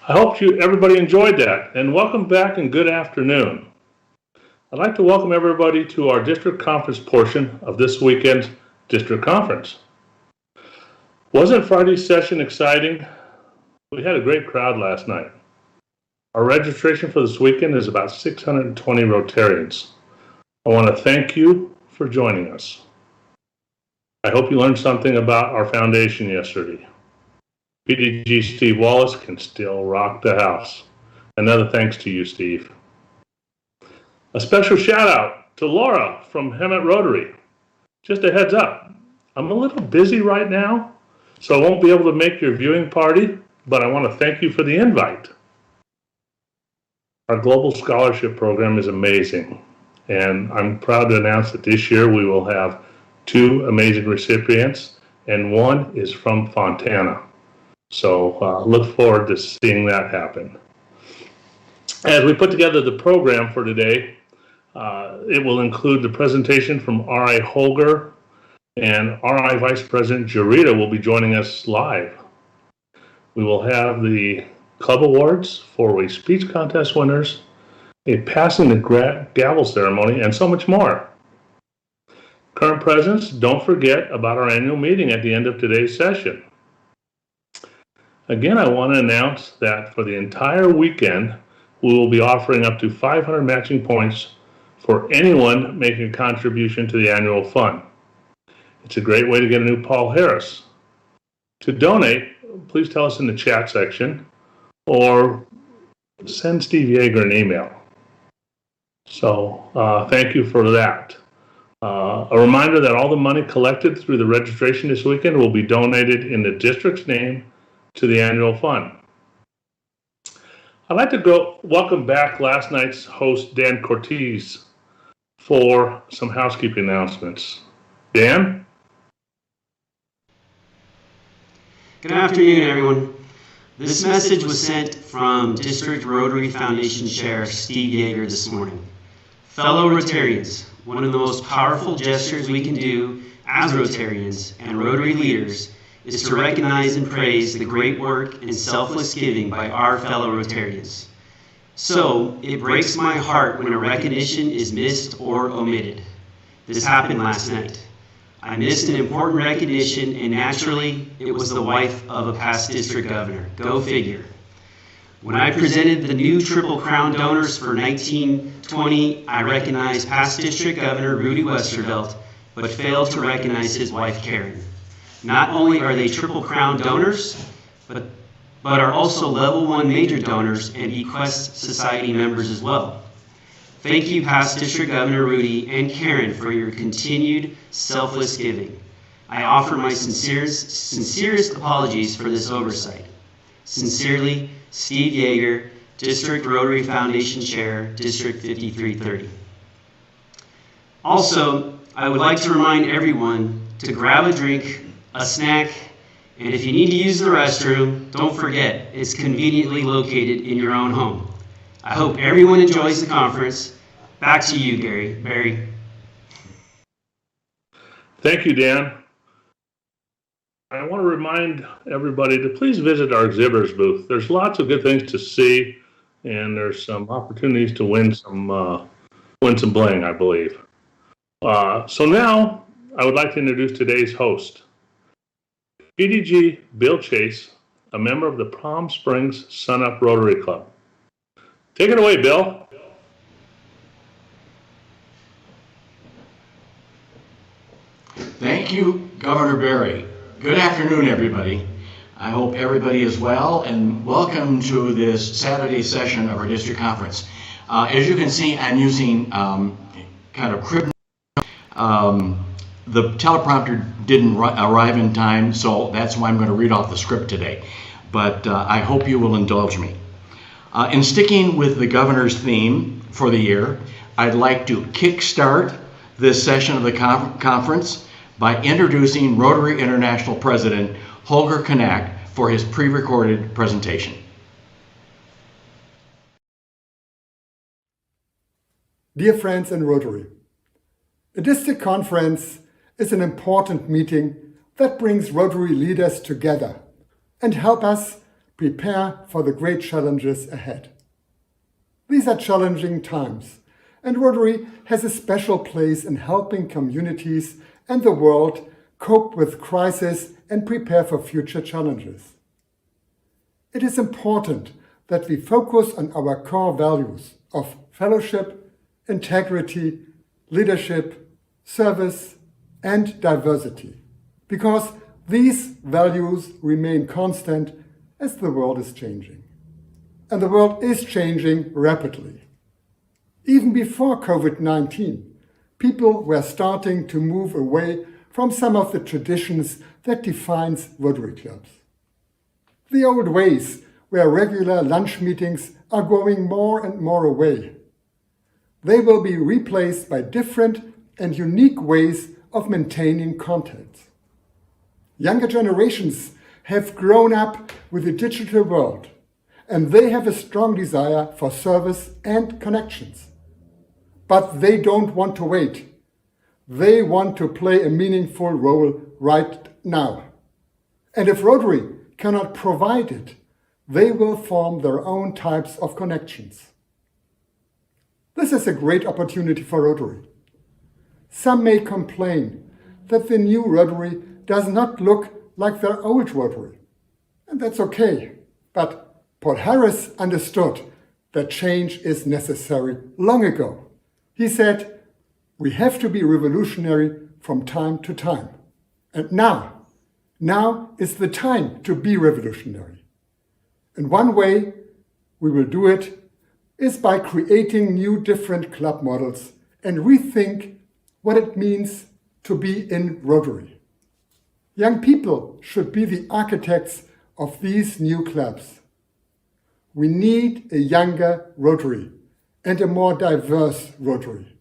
I hope everybody enjoyed that, and welcome back and good afternoon. I'd like to welcome everybody to our district conference portion of this weekend's district conference. Wasn't Friday's session exciting? We had a great crowd last night. Our registration for this weekend is about 620 Rotarians. I want to thank you for joining us. I hope you learned something about our foundation yesterday. PDG Steve Wallace can still rock the house. Another thanks to you, Steve. A special shout out to Laura from Hemet Rotary. Just a heads up, I'm a little busy right now, so I won't be able to make your viewing party, but I want to thank you for the invite. Our Global Scholarship Program is amazing, and I'm proud to announce that this year we will have 2 amazing recipients, and one is from Fontana. So look forward to seeing that happen. As we put together the program for today, it will include the presentation from R.I. Holger, and R.I. Vice President Jarita will be joining us live. We will have the club awards, 4-way speech contest winners, a passing the gavel ceremony, and so much more. Current presents, don't forget about our annual meeting at the end of today's session. Again, I want to announce that for the entire weekend, we will be offering up to 500 matching points for anyone making a contribution to the annual fund. It's a great way to get a new Paul Harris. To donate, please tell us in the chat section or send Steve Yeager an email. So thank you for that. A reminder that all the money collected through the registration this weekend will be donated in the district's name to the annual fund. I'd like to welcome back last night's host, Dan Cortez, for some housekeeping announcements. Dan? Good afternoon, everyone. This message was sent from District Rotary Foundation Chair Steve Yeager this morning. Fellow Rotarians, one of the most powerful gestures we can do as Rotarians and Rotary leaders is to recognize and praise the great work and selfless giving by our fellow Rotarians. So, it breaks my heart when a recognition is missed or omitted. This happened last night. I missed an important recognition, and naturally, it was the wife of a past district governor. Go figure. When I presented the new Triple Crown donors for 1920, I recognized past district governor Rudy Westervelt, but failed to recognize his wife Karen. Not only are they Triple Crown donors, but are also Level 1 major donors and Equest Society members as well. Thank you, past District Governor Rudy and Karen, for your continued selfless giving. I offer my sincerest apologies for this oversight. Sincerely, Steve Yeager, District Rotary Foundation Chair, District 5330. Also, I would like to remind everyone to grab a drink, a snack, and if you need to use the restroom, don't forget, it's conveniently located in your own home. I hope everyone enjoys the conference. Back to you, Barry. Thank you, Dan. I want to remind everybody to please visit our exhibitors booth. There's lots of good things to see, and there's some opportunities to win some bling, I believe. So now, I would like to introduce today's host, PDG Bill Chase, a member of the Palm Springs Sunup Rotary Club. Take it away, Bill. Thank you, Governor Barry. Good afternoon, everybody. I hope everybody is well, and welcome to this Saturday session of our district conference. As you can see, I'm using kind of crib. The teleprompter didn't arrive in time, so that's why I'm going to read off the script today. But I hope you will indulge me. In sticking with the governor's theme for the year, I'd like to kickstart this session of the conference by introducing Rotary International President Holger Knack for his pre-recorded presentation. Dear friends in Rotary, a district conference is an important meeting that brings Rotary leaders together and help us prepare for the great challenges ahead. These are challenging times, and Rotary has a special place in helping communities and the world cope with crisis and prepare for future challenges. It is important that we focus on our core values of fellowship, integrity, leadership, service, and diversity, because these values remain constant as the world is changing. And the world is changing rapidly. Even before COVID-19, people were starting to move away from some of the traditions that defines Rotary clubs. The old ways where regular lunch meetings are going more and more away. They will be replaced by different and unique ways of maintaining contacts. Younger generations have grown up with the digital world, and they have a strong desire for service and connections. But they don't want to wait. They want to play a meaningful role right now. And if Rotary cannot provide it, they will form their own types of connections. This is a great opportunity for Rotary. Some may complain that the new Rotary does not look like their old Rotary. And that's okay. But Paul Harris understood that change is necessary long ago. He said, we have to be revolutionary from time to time. And now is the time to be revolutionary. And one way we will do it is by creating new different club models and rethink what it means to be in Rotary. Young people should be the architects of these new clubs. We need a younger Rotary and a more diverse Rotary.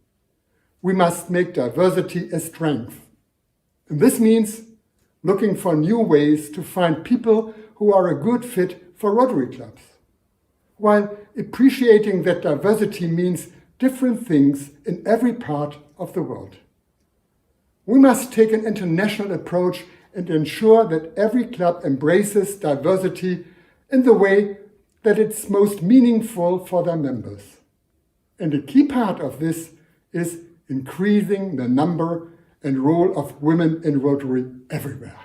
We must make diversity a strength. And this means looking for new ways to find people who are a good fit for Rotary clubs, while appreciating that diversity means different things in every part of the world. We must take an international approach and ensure that every club embraces diversity in the way that it's most meaningful for their members. And a key part of this is increasing the number and role of women in Rotary everywhere.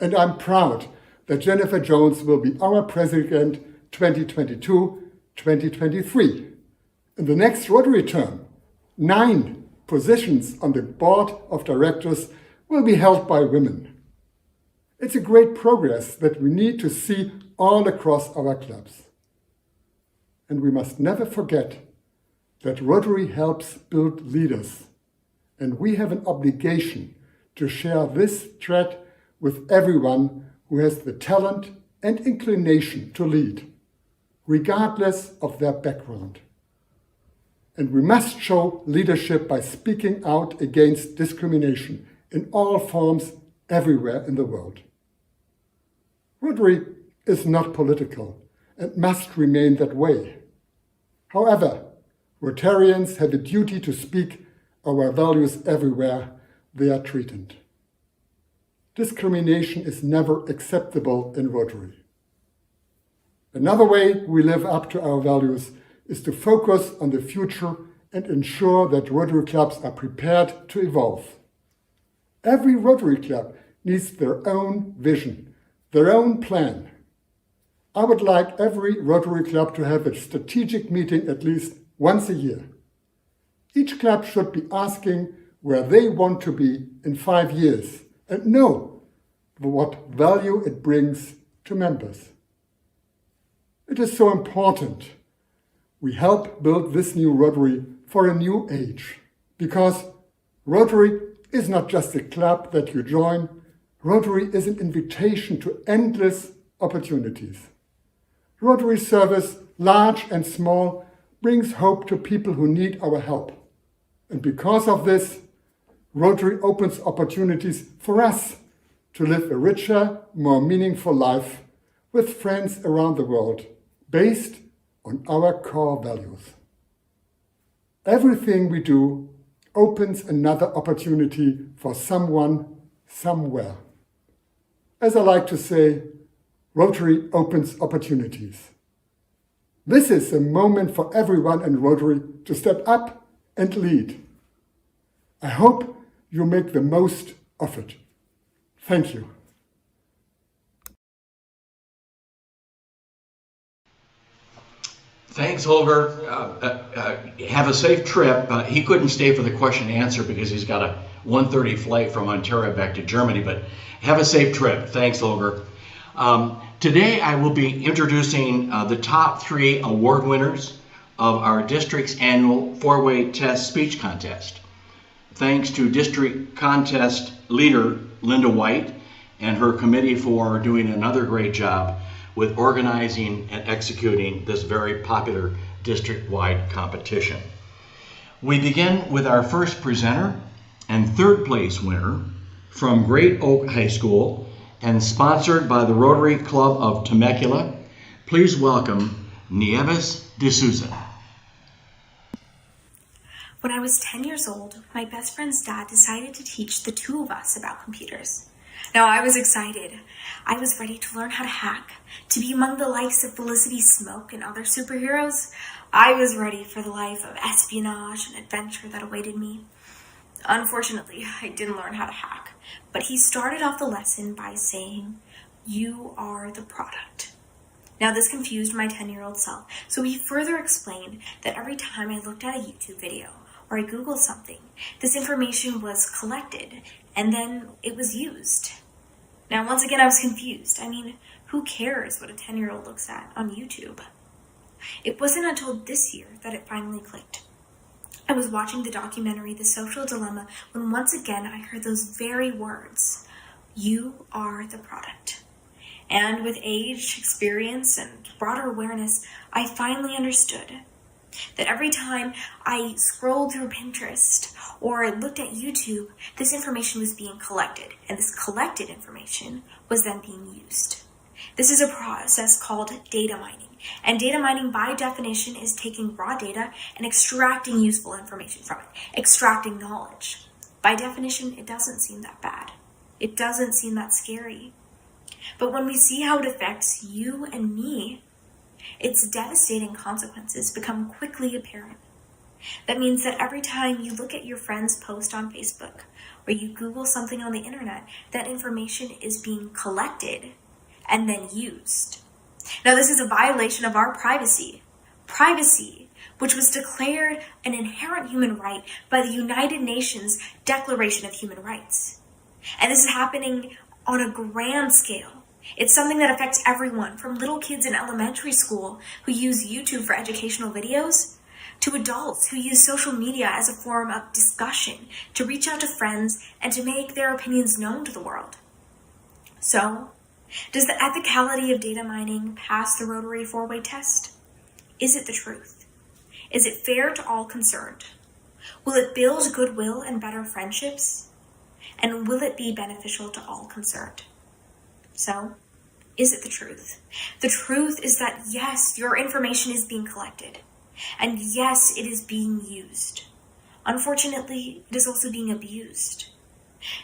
And I'm proud that Jennifer Jones will be our president 2022-2023. In the next Rotary term, 9 positions on the board of directors will be held by women. It's a great progress that we need to see all across our clubs. And we must never forget that Rotary helps build leaders, and we have an obligation to share this thread with everyone who has the talent and inclination to lead, regardless of their background. And we must show leadership by speaking out against discrimination in all forms everywhere in the world. Rotary is not political and must remain that way. However, Rotarians have a duty to speak our values everywhere they are treated. Discrimination is never acceptable in Rotary. Another way we live up to our values is to focus on the future and ensure that Rotary clubs are prepared to evolve. Every Rotary club needs their own vision, their own plan. I would like every Rotary club to have a strategic meeting at least once a year. Each club should be asking where they want to be in 5 years and know what value it brings to members. It is so important we help build this new Rotary for a new age, because Rotary is not just a club that you join. Rotary is an invitation to endless opportunities. Rotary service, large and small, brings hope to people who need our help. And because of this, Rotary opens opportunities for us to live a richer, more meaningful life with friends around the world, based on our core values. Everything we do opens another opportunity for someone, somewhere. As I like to say, Rotary opens opportunities. This is a moment for everyone in Rotary to step up and lead. I hope you make the most of it. Thank you. Thanks, Holger. Have a safe trip. He couldn't stay for the question and answer because he's got a 1:30 flight from Ontario back to Germany, but have a safe trip. Thanks, Holger. Today I will be introducing the top 3 award winners of our district's annual 4-way test speech contest. Thanks to district contest leader Linda White and her committee for doing another great job with organizing and executing this very popular district-wide competition. We begin with our first presenter and 3rd place winner from Great Oak High School and sponsored by the Rotary Club of Temecula. Please welcome Nieves de Souza. When I was 10 years old, my best friend's dad decided to teach the 2 of us about computers. Now, I was excited. I was ready to learn how to hack, to be among the likes of Felicity Smoke and other superheroes. I was ready for the life of espionage and adventure that awaited me. Unfortunately, I didn't learn how to hack, but he started off the lesson by saying, "You are the product." Now, this confused my 10-year-old self, so he further explained that every time I looked at a YouTube video or I Googled something, this information was collected and then it was used. Now, once again, I was confused. I mean, who cares what a 10-year-old looks at on YouTube? It wasn't until this year that it finally clicked. I was watching the documentary The Social Dilemma when once again I heard those very words, "You are the product." And with age, experience, and broader awareness, I finally understood that every time I scrolled through Pinterest or looked at YouTube, this information was being collected, and this collected information was then being used. This is a process called data mining, and data mining by definition is taking raw data and extracting useful information from it, extracting knowledge. By definition, it doesn't seem that bad. It doesn't seem that scary. But when we see how it affects you and me, its devastating consequences become quickly apparent. That means that every time you look at your friend's post on Facebook or you Google something on the internet, that information is being collected and then used. Now, this is a violation of our privacy, which was declared an inherent human right by the United Nations Declaration of Human Rights. And this is happening on a grand scale. It's something that affects everyone, from little kids in elementary school who use YouTube for educational videos, to adults who use social media as a form of discussion, to reach out to friends and to make their opinions known to the world. So, does the ethicality of data mining pass the Rotary 4-way test? Is it the truth? Is it fair to all concerned? Will it build goodwill and better friendships? And will it be beneficial to all concerned? So, is it the truth? The truth is that yes, your information is being collected. And yes, it is being used. Unfortunately, it is also being abused.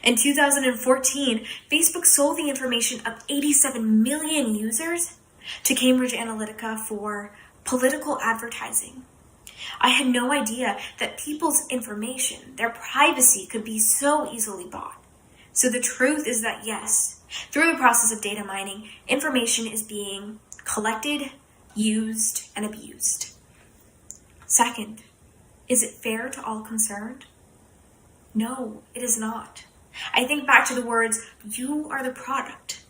In 2014, Facebook sold the information of 87 million users to Cambridge Analytica for political advertising. I had no idea that people's information, their privacy, could be so easily bought. So the truth is that yes, through the process of data mining, information is being collected, used, and abused. Second, is it fair to all concerned? No, it is not. I think back to the words, "You are the product."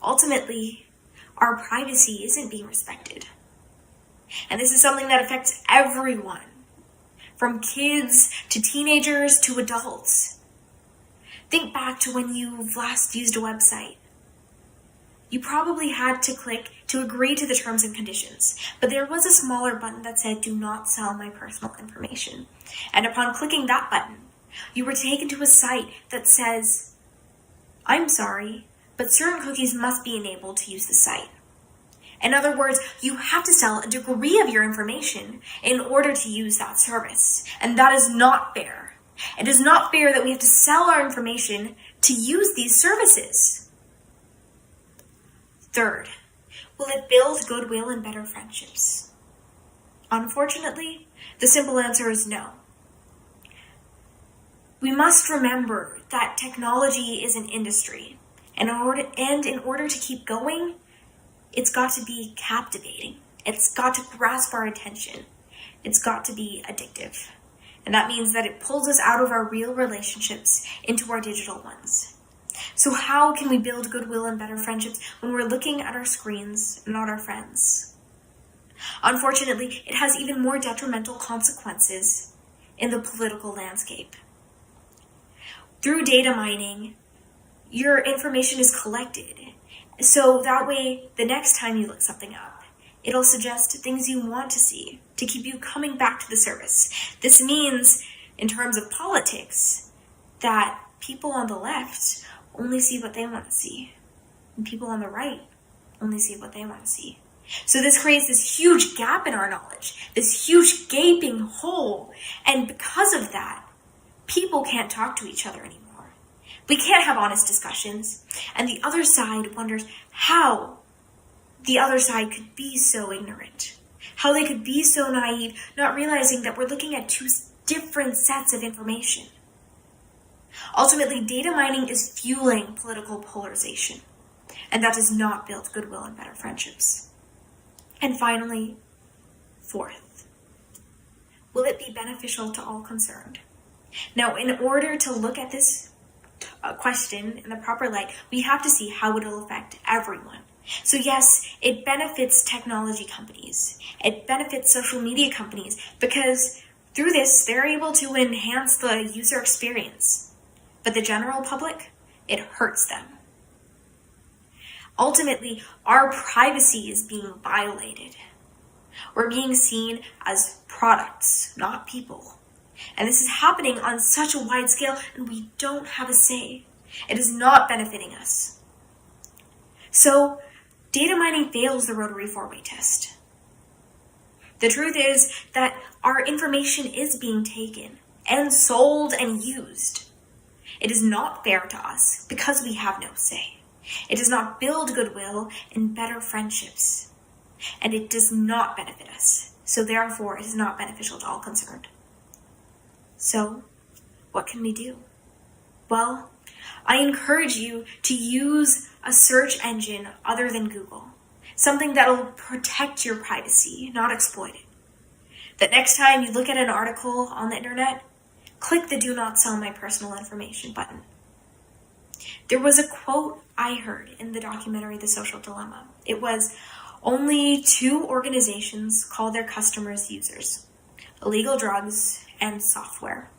Ultimately, our privacy isn't being respected. And this is something that affects everyone, from kids to teenagers to adults. Think back to when you last used a website. You probably had to click to agree to the terms and conditions, but there was a smaller button that said, "Do not sell my personal information." And upon clicking that button, you were taken to a site that says, "I'm sorry, but certain cookies must be enabled to use the site." In other words, you have to sell a degree of your information in order to use that service. And that is not fair. It is not fair that we have to sell our information to use these services. Third, will it build goodwill and better friendships? Unfortunately, the simple answer is no. We must remember that technology is an industry, and in order to keep going, it's got to be captivating. It's got to grasp our attention. It's got to be addictive. And that means that it pulls us out of our real relationships into our digital ones. So how can we build goodwill and better friendships when we're looking at our screens and not our friends? Unfortunately, it has even more detrimental consequences in the political landscape. Through data mining, your information is collected. So that way, the next time you look something up, it'll suggest things you want to see to keep you coming back to the service. This means, in terms of politics, that people on the left only see what they want to see, and people on the right only see what they want to see. So this creates this huge gap in our knowledge, this huge gaping hole, and because of that, people can't talk to each other anymore. We can't have honest discussions, and the other side wonders how the other side could be so ignorant, how they could be so naive, not realizing that we're looking at two different sets of information. Ultimately, data mining is fueling political polarization, and that does not build goodwill and better friendships. And finally, fourth, will it be beneficial to all concerned? Now, in order to look at this question in the proper light, we have to see how it will affect everyone. So yes, it benefits technology companies. It benefits social media companies because through this, they're able to enhance the user experience. But the general public, it hurts them. Ultimately, our privacy is being violated. We're being seen as products, not people. And this is happening on such a wide scale, and we don't have a say. It is not benefiting us. So, data mining fails the Rotary 4-way test. The truth is that our information is being taken and sold and used. It is not fair to us because we have no say. It does not build goodwill and better friendships. And it does not benefit us. So therefore, it is not beneficial to all concerned. So, what can we do? Well, I encourage you to use a search engine other than Google. Something that'll protect your privacy, not exploit it. That next time you look at an article on the internet, click the "Do Not Sell My Personal Information" button. There was a quote I heard in the documentary The Social Dilemma. It was, "Only 2 organizations call their customers users: illegal drugs and software."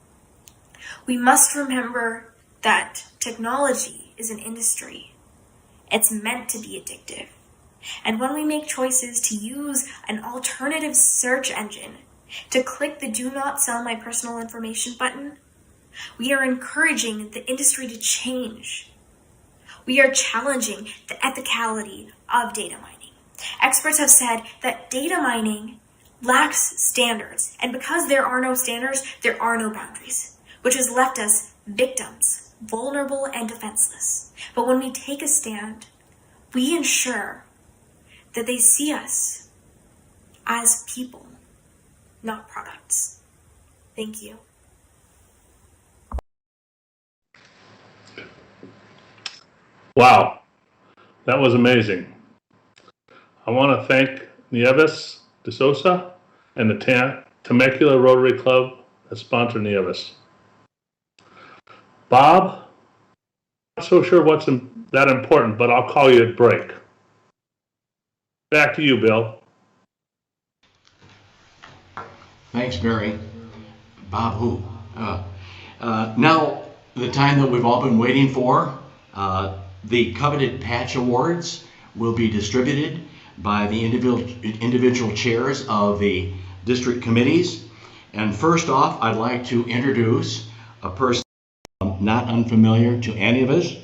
We must remember that technology is an industry. It's meant to be addictive. And when we make choices to use an alternative search engine, to click the "Do Not Sell My Personal Information" button, we are encouraging the industry to change. We are challenging the ethicality of data mining. Experts have said that data mining lacks standards, and because there are no standards, there are no boundaries, which has left us victims, vulnerable and defenseless. But when we take a stand, we ensure that they see us as people, not products. Thank you. Wow, that was amazing. I want to thank Nieves de Sosa and the Temecula Rotary Club that sponsored Nieves. Bob, I'm not so sure what's that important, but I'll call you at break. Back to you, Bill. Thanks, Barry. Bob who? Now, the time that we've all been waiting for, the coveted patch awards will be distributed by the individual chairs of the district committees. And first off, I'd like to introduce a person not unfamiliar to any of us.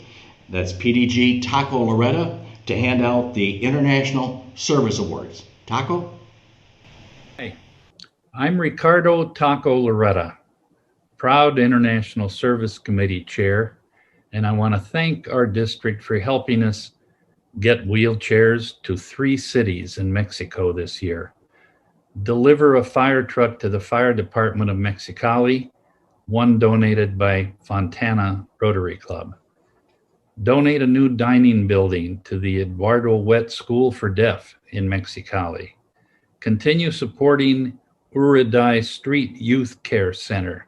That's PDG Taco Loretta to hand out the International Service Awards. Taco? Hey, I'm Ricardo Taco Loretta, proud International Service Committee Chair, and I want to thank our district for helping us get wheelchairs to 3 cities in Mexico this year, deliver a fire truck to the Fire Department of Mexicali, one donated by Fontana Rotary Club, donate a new dining building to the Eduardo Wet School for Deaf in Mexicali, continue supporting Uriday Street Youth Care Center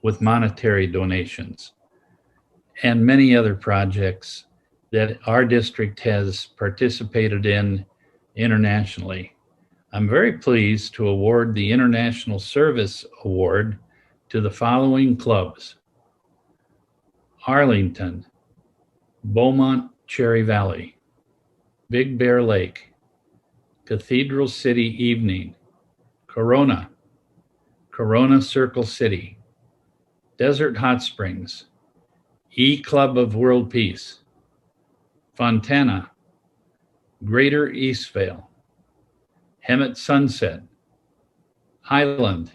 with monetary donations, and many other projects that our district has participated in internationally. I'm very pleased to award the International Service Award to the following clubs: Arlington, Beaumont Cherry Valley, Big Bear Lake, Cathedral City Evening, Corona, Corona Circle City, Desert Hot Springs, E Club of World Peace, Fontana, Greater Eastvale, Hemet Sunset, Highland,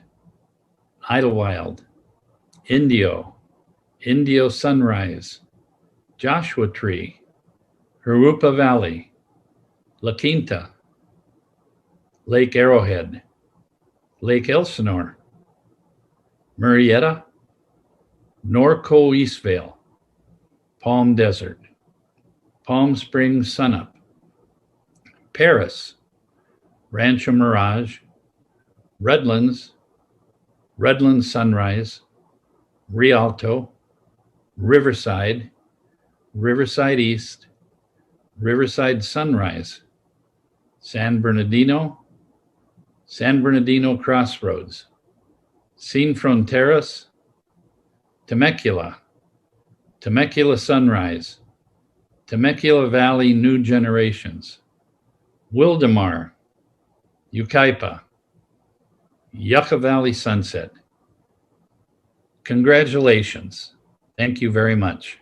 Idlewild, Indio, Indio Sunrise, Joshua Tree, Jurupa Valley, La Quinta, Lake Arrowhead, Lake Elsinore, Murrieta, Norco Eastvale, Palm Desert, Palm Springs Sunup, Paris, Rancho Mirage, Redlands, Redlands Sunrise, Rialto, Riverside, Riverside East, Riverside Sunrise, San Bernardino, San Bernardino Crossroads, Sin Fronteras, Temecula, Temecula Sunrise, Temecula Valley New Generations, Wildemar, Yucaipa, Yucca Valley Sunset. Congratulations. Thank you very much.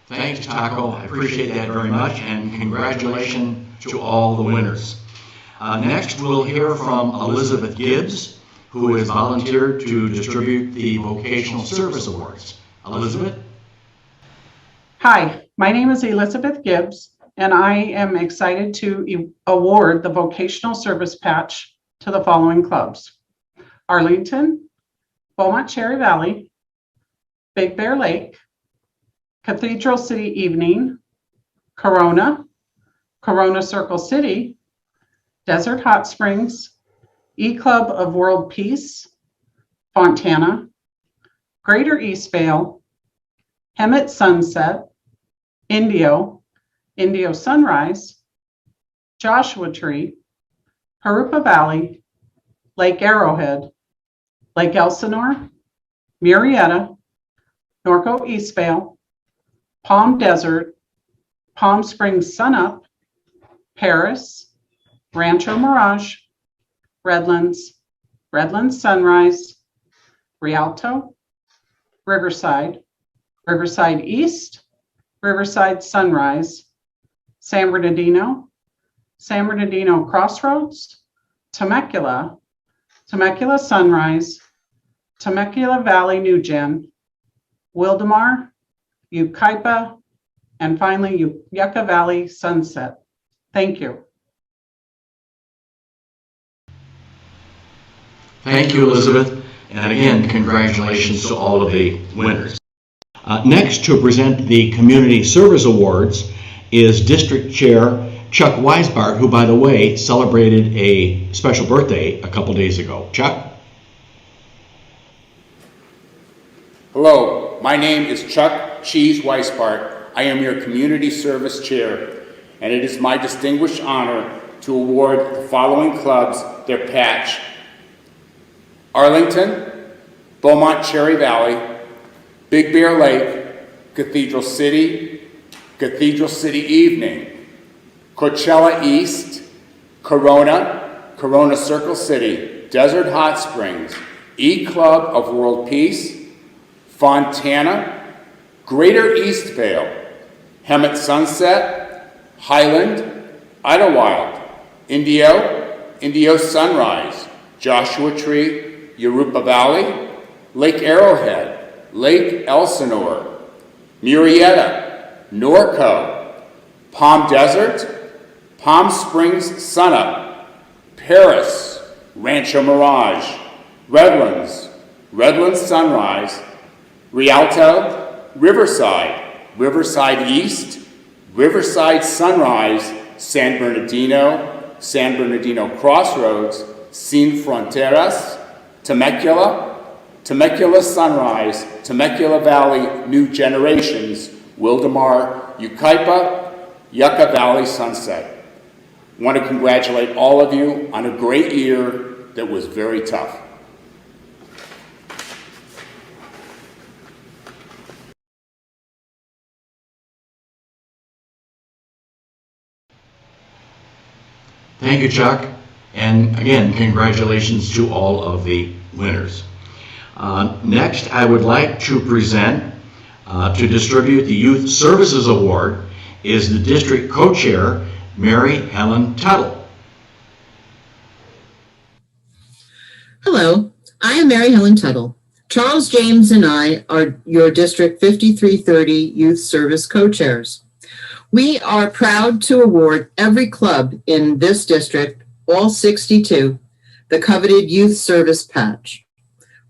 Thanks, Taco. I appreciate that very much, and congratulations to all the winners. Next, we'll hear from Elizabeth Gibbs, who has volunteered to distribute the Vocational Service Awards. Elizabeth? Hi, my name is Elizabeth Gibbs, and I am excited to award the Vocational Service Patch to the following clubs: Arlington, Beaumont Cherry Valley, Big Bear Lake, Cathedral City Evening, Corona, Corona Circle City, Desert Hot Springs, E Club of World Peace, Fontana, Greater Eastvale, Hemet Sunset, Indio, Indio Sunrise, Joshua Tree, Jurupa Valley, Lake Arrowhead, Lake Elsinore, Murrieta, Norco Eastvale, Palm Desert, Palm Springs Sunup, Paris, Rancho Mirage, Redlands, Redlands Sunrise, Rialto, Riverside, Riverside East, Riverside Sunrise, San Bernardino, San Bernardino Crossroads, Temecula, Temecula Sunrise, Temecula Valley New Gen, Wildemar, Yucaipa, and finally Yucca Valley Sunset. Thank you. Thank you, Elizabeth. And again, congratulations to all of the winners. Next, to present the Community Service Awards is District Chair Chuck Weisbart, who, by the way, celebrated a special birthday a couple days ago. Chuck? Hello, my name is Chuck Cheese Weisbart. I am your Community Service Chair, and it is my distinguished honor to award the following clubs their patch: Arlington, Beaumont Cherry Valley, Big Bear Lake, Cathedral City Evening, Coachella East, Corona, Corona Circle City, Desert Hot Springs, E Club of World Peace, Fontana, Greater Eastvale, Hemet Sunset, Highland, Idlewild, Indio Sunrise, Joshua Tree, Jurupa Valley, Lake Arrowhead, Lake Elsinore, Murrieta, Norco, Palm Desert, Palm Springs Sunup, Paris, Rancho Mirage, Redlands, Redlands Sunrise, Rialto, Riverside, Riverside East, Riverside Sunrise, San Bernardino, San Bernardino Crossroads, Sin Fronteras, Temecula, Temecula Sunrise, Temecula Valley New Generations, Wildemar, Yucaipa, Yucca Valley Sunset. I want to congratulate all of you on a great year that was very tough. Thank you, Chuck. And again, congratulations to all of the winners. Next, I would like to present, to distribute the Youth Services Award, is the district co-chair, Mary Helen Tuttle. Hello, I am Mary Helen Tuttle. Charles James and I are your District 5330 Youth Service co-chairs. We are proud to award every club in this district, all 62, the coveted Youth Service Patch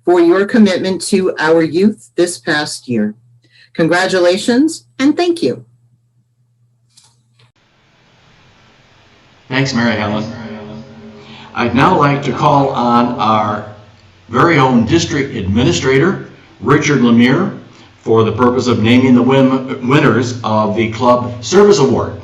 for your commitment to our youth this past year. Congratulations and thank you. Thanks, Mary Helen. I'd now like to call on our very own district administrator, Richard Lemire, for the purpose of naming the winners of the Club Service Award.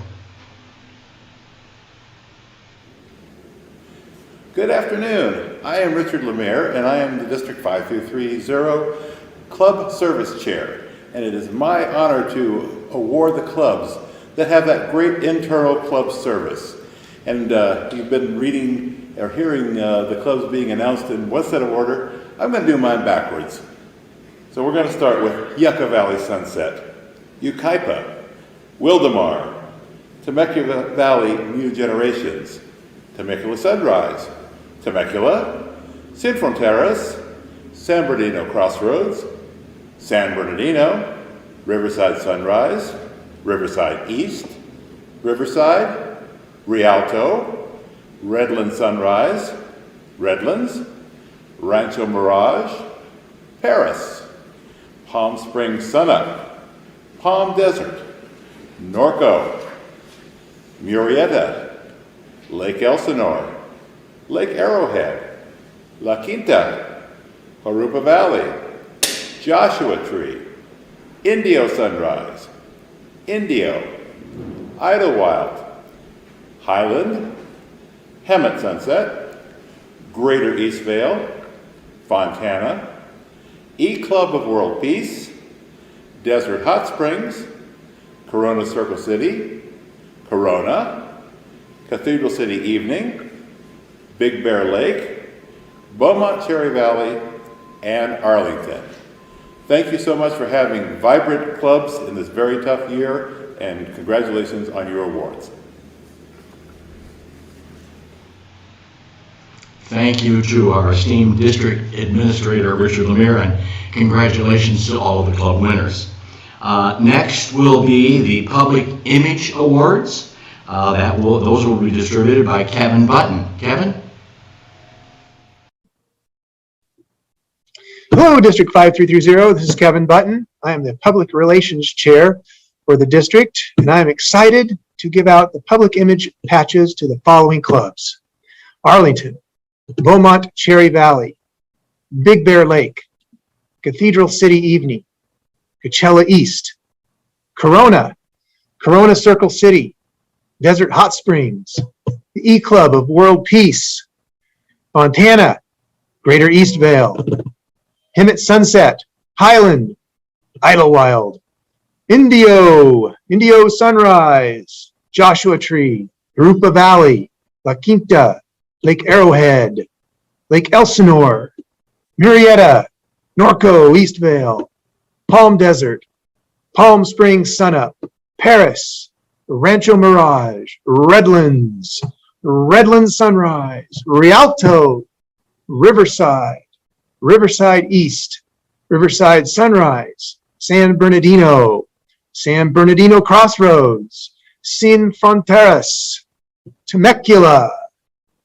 Good afternoon. I am Richard Lemire, and I am the District 5330 Club Service Chair. And it is my honor to award the clubs that have that great internal club service. And you've been reading or hearing the clubs being announced in one set of order. I'm going to do mine backwards. So we're going to start with Yucca Valley Sunset, Yucaipa, Wildemar, Temecula Valley New Generations, Temecula Sunrise, Temecula, Sin Fronteras, San Bernardino Crossroads, San Bernardino, Riverside Sunrise, Riverside East, Riverside, Rialto, Redlands Sunrise, Redlands, Rancho Mirage, Paris, Palm Springs Sunup, Palm Desert, Norco, Murrieta, Lake Elsinore, Lake Arrowhead, La Quinta, Jurupa Valley, Joshua Tree, Indio Sunrise, Indio, Idlewild, Highland, Hemet Sunset, Greater Eastvale, Fontana, E-Club of World Peace, Desert Hot Springs, Corona Circle City, Corona, Cathedral City Evening, Big Bear Lake, Beaumont Cherry Valley, and Arlington. Thank you so much for having vibrant clubs in this very tough year, and congratulations on your awards. Thank you to our esteemed district administrator, Richard Lemire, and congratulations to all of the club winners. Next will be the Public Image Awards. Those will be distributed by Kevin Button. Kevin? Hello, District 5330. This is Kevin Button. I am the Public Relations Chair for the district, and I am excited to give out the public image patches to the following clubs: Arlington, Beaumont Cherry Valley, Big Bear Lake, Cathedral City Evening, Coachella East, Corona, Corona Circle City, Desert Hot Springs, the E-Club of World Peace, Fontana, Greater Eastvale, Hemet Sunset, Highland, Idlewild, Indio Sunrise, Joshua Tree, Jurupa Valley, La Quinta, Lake Arrowhead, Lake Elsinore, Murrieta, Norco, Eastvale, Palm Desert, Palm Springs Sunup, Paris, Rancho Mirage, Redlands, Redlands Sunrise, Rialto, Riverside, Riverside East, Riverside Sunrise, San Bernardino, San Bernardino Crossroads, Sin Fronteras, Temecula,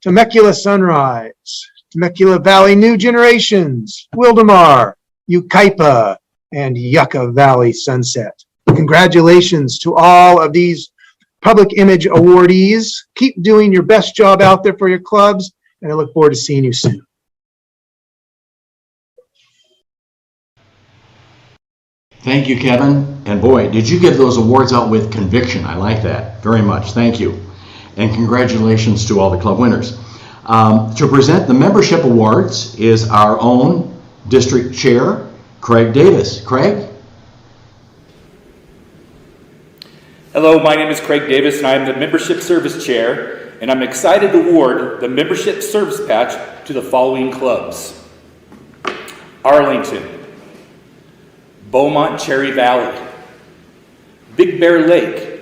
Temecula Sunrise, Temecula Valley New Generations, Wildemar, Yucaipa, and Yucca Valley Sunset. Congratulations to all of these public image awardees. Keep doing your best job out there for your clubs, and I look forward to seeing you soon. Thank you, Kevin. And boy, did you give those awards out with conviction. I like that very much. Thank you. And congratulations to all the club winners. To present the membership awards is our own district chair, Craig Davis. Craig? Hello, my name is Craig Davis, and I am the Membership Service Chair, and I'm excited to award the Membership Service Patch to the following clubs: Arlington, Beaumont Cherry Valley, Big Bear Lake,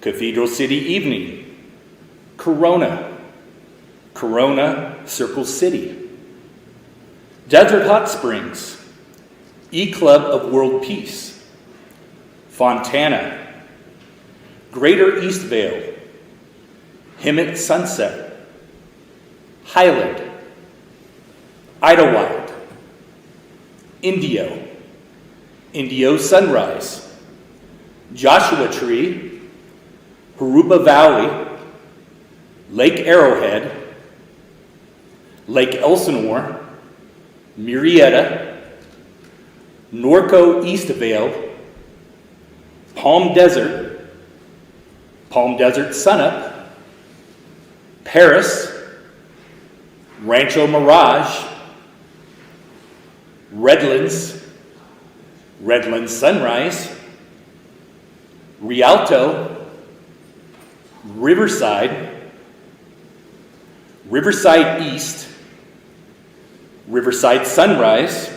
Cathedral City Evening, Corona, Corona Circle City, Desert Hot Springs, E-Club of World Peace, Fontana, Greater Eastvale, Hemet Sunset, Highland, Idlewild, Indio, Indio Sunrise, Joshua Tree, Haruba Valley, Lake Arrowhead, Lake Elsinore, Murrieta, Norco Eastvale, Palm Desert Sunup, Paris, Rancho Mirage, Redlands, Redlands Sunrise, Rialto, Riverside, Riverside East, Riverside Sunrise,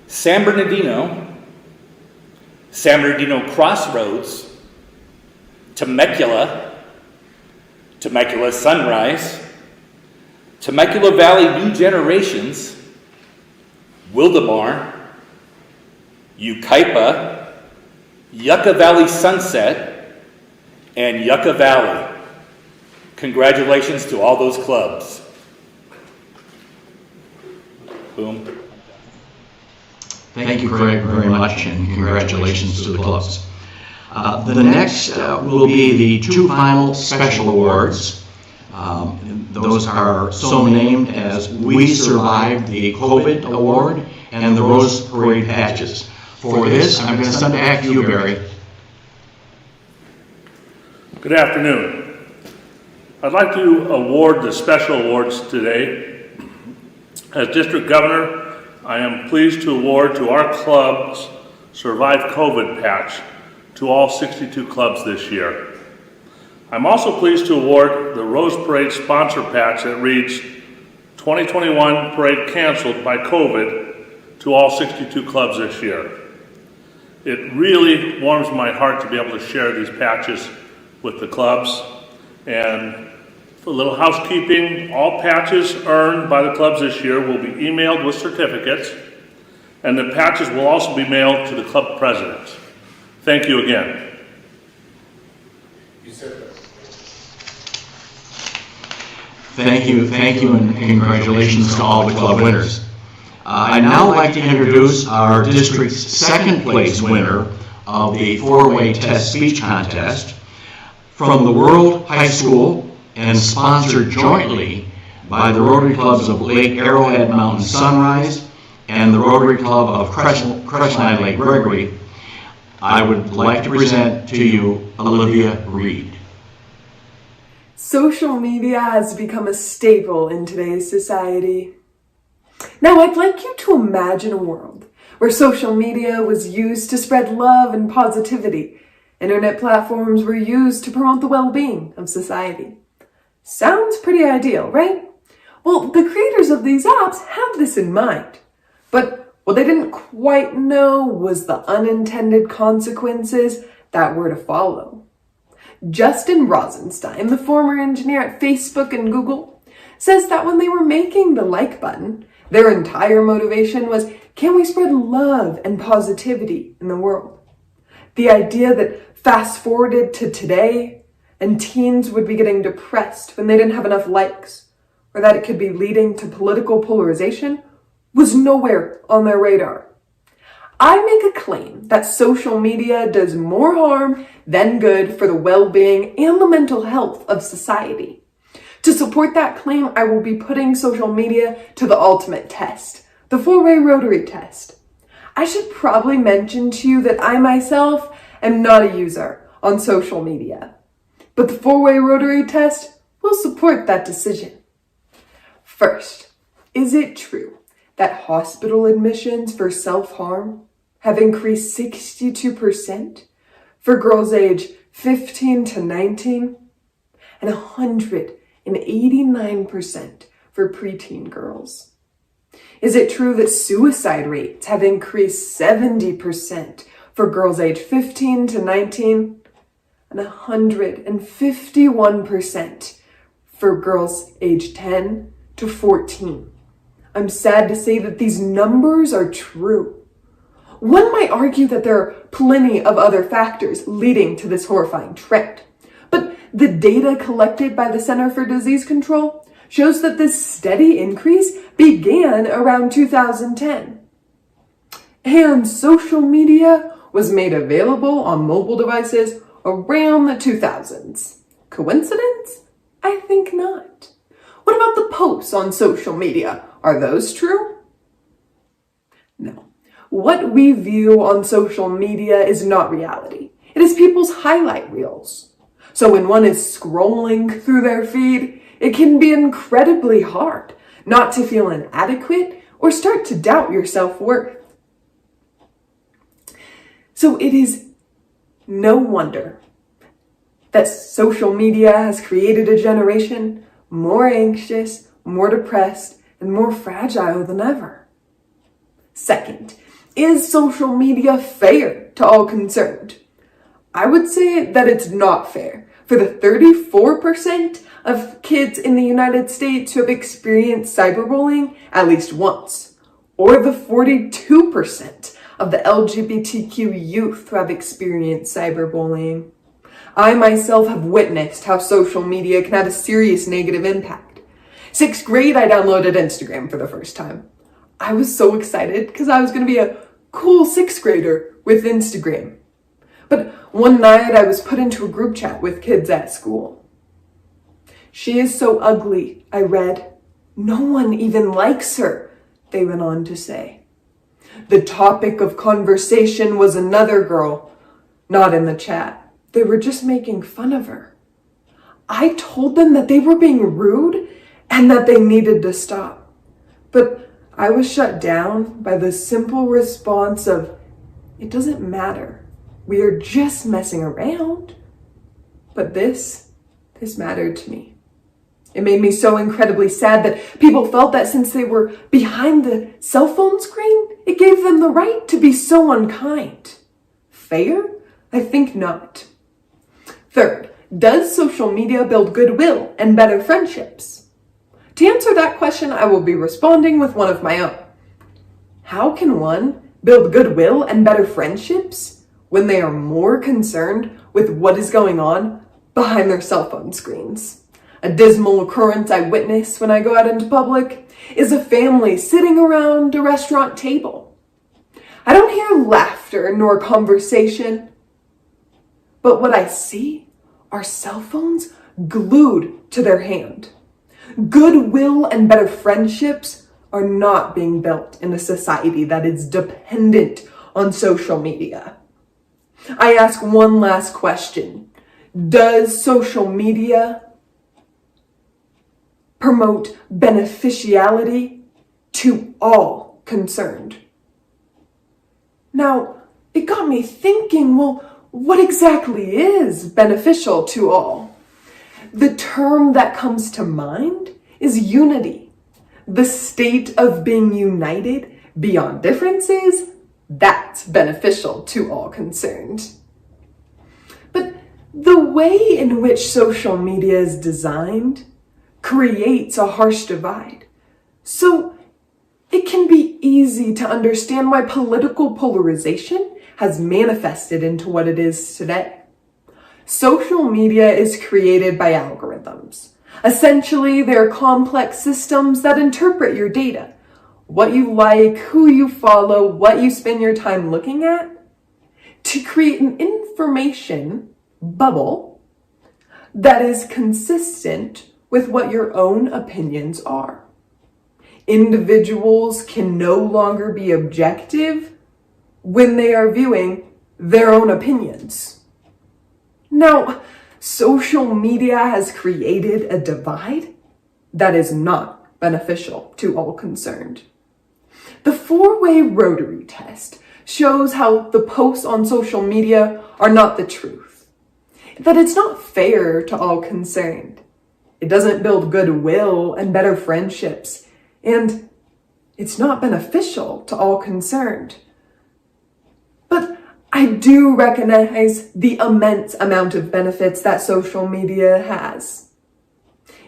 San Bernardino, San Bernardino Crossroads, Temecula, Temecula Sunrise, Temecula Valley New Generations, Wildemar, Yucaipa, Yucca Valley Sunset, and Yucca Valley. Congratulations to all those clubs. Boom. Thank you, Craig, very much, and congratulations to the clubs. The next will be the two final special awards. Those are so named as We Survived the COVID Award and the Rose Parade Patches. For this, I'm going to send it back to you, Barry. Good afternoon. I'd like to award the special awards today. As District Governor, I am pleased to award to our club's Survive COVID patch to all 62 clubs this year. I'm also pleased to award the Rose Parade sponsor patch that reads 2021 Parade Canceled by COVID to all 62 clubs this year. It really warms my heart to be able to share these patches with the clubs. And for a little housekeeping, all patches earned by the clubs this year will be emailed with certificates, and the patches will also be mailed to the club presidents. Thank you again. Thank you, and congratulations to all the club winners. I'd now like to introduce our district's second place winner of the four-way test speech contest from the World High School and sponsored jointly by the Rotary Clubs of Lake Arrowhead Mountain Sunrise and the Rotary Club of Crestline Lake Gregory. I would like to present to you Olivia Reed. Social media has become a staple in today's society. Now, I'd like you to imagine a world where social media was used to spread love and positivity. Internet platforms were used to promote the well-being of society. Sounds pretty ideal, right? Well, the creators of these apps had this in mind. But what they didn't quite know was the unintended consequences that were to follow. Justin Rosenstein, the former engineer at Facebook and Google, says that when they were making the like button, Their entire motivation was, can we spread love and positivity in the world? The idea that fast forwarded to today and teens would be getting depressed when they didn't have enough likes, or that it could be leading to political polarization, was nowhere on their radar. I make a claim that social media does more harm than good for the well-being and the mental health of society. To support that claim, I will be putting social media to the ultimate test, the four-way rotary test. I should probably mention to you that I myself am not a user on social media, but the four-way rotary test will support that decision. First, is it true that hospital admissions for self-harm have increased 62% for girls age 15 to 19 and 189% for preteen girls? Is it true that suicide rates have increased 70% for girls age 15 to 19 and 151% for girls age 10 to 14? I'm sad to say that these numbers are true. One might argue that there are plenty of other factors leading to this horrifying trend, but the data collected by the Center for Disease Control shows that this steady increase began around 2010. And social media was made available on mobile devices around the 2000s. Coincidence? I think not. What about the posts on social media? Are those true? No. What we view on social media is not reality. It is people's highlight reels. So when one is scrolling through their feed, it can be incredibly hard not to feel inadequate or start to doubt your self-worth. So it is no wonder that social media has created a generation more anxious, more depressed, and more fragile than ever. Second, is social media fair to all concerned? I would say that it's not fair for the 34% of kids in the United States who have experienced cyberbullying at least once, or the 42% of the LGBTQ youth who have experienced cyberbullying. I myself have witnessed how social media can have a serious negative impact. 6th grade, I downloaded Instagram for the first time. I was so excited because I was going to be a cool 6th grader with Instagram. But one night I was put into a group chat with kids at school. She is so ugly, I read. No one even likes her, they went on to say. The topic of conversation was another girl, not in the chat. They were just making fun of her. I told them that they were being rude and that they needed to stop. But I was shut down by the simple response of, it doesn't matter. We are just messing around. But this mattered to me. It made me so incredibly sad that people felt that since they were behind the cell phone screen, it gave them the right to be so unkind. Fair? I think not. Third, does social media build goodwill and better friendships? To answer that question, I will be responding with one of my own. How can one build goodwill and better friendships when they are more concerned with what is going on behind their cell phone screens? A dismal occurrence I witness when I go out into public is a family sitting around a restaurant table. I don't hear laughter nor conversation, but what I see are cell phones glued to their hand. Goodwill and better friendships are not being built in a society that is dependent on social media. I ask one last question. Does social media promote beneficiality to all concerned? Now, it got me thinking, well, what exactly is beneficial to all? The term that comes to mind is unity. The state of being united beyond differences, that's beneficial to all concerned. But the way in which social media is designed creates a harsh divide. So it can be easy to understand why political polarization has manifested into what it is today. Social media is created by algorithms. Essentially, they're complex systems that interpret your data, what you like, who you follow, what you spend your time looking at, to create an information bubble that is consistent with what your own opinions are. Individuals can no longer be objective when they are viewing their own opinions. Now, social media has created a divide that is not beneficial to all concerned. The four-way Rotary test shows how the posts on social media are not the truth, that it's not fair to all concerned. It doesn't build goodwill and better friendships, and it's not beneficial to all concerned. But I do recognize the immense amount of benefits that social media has.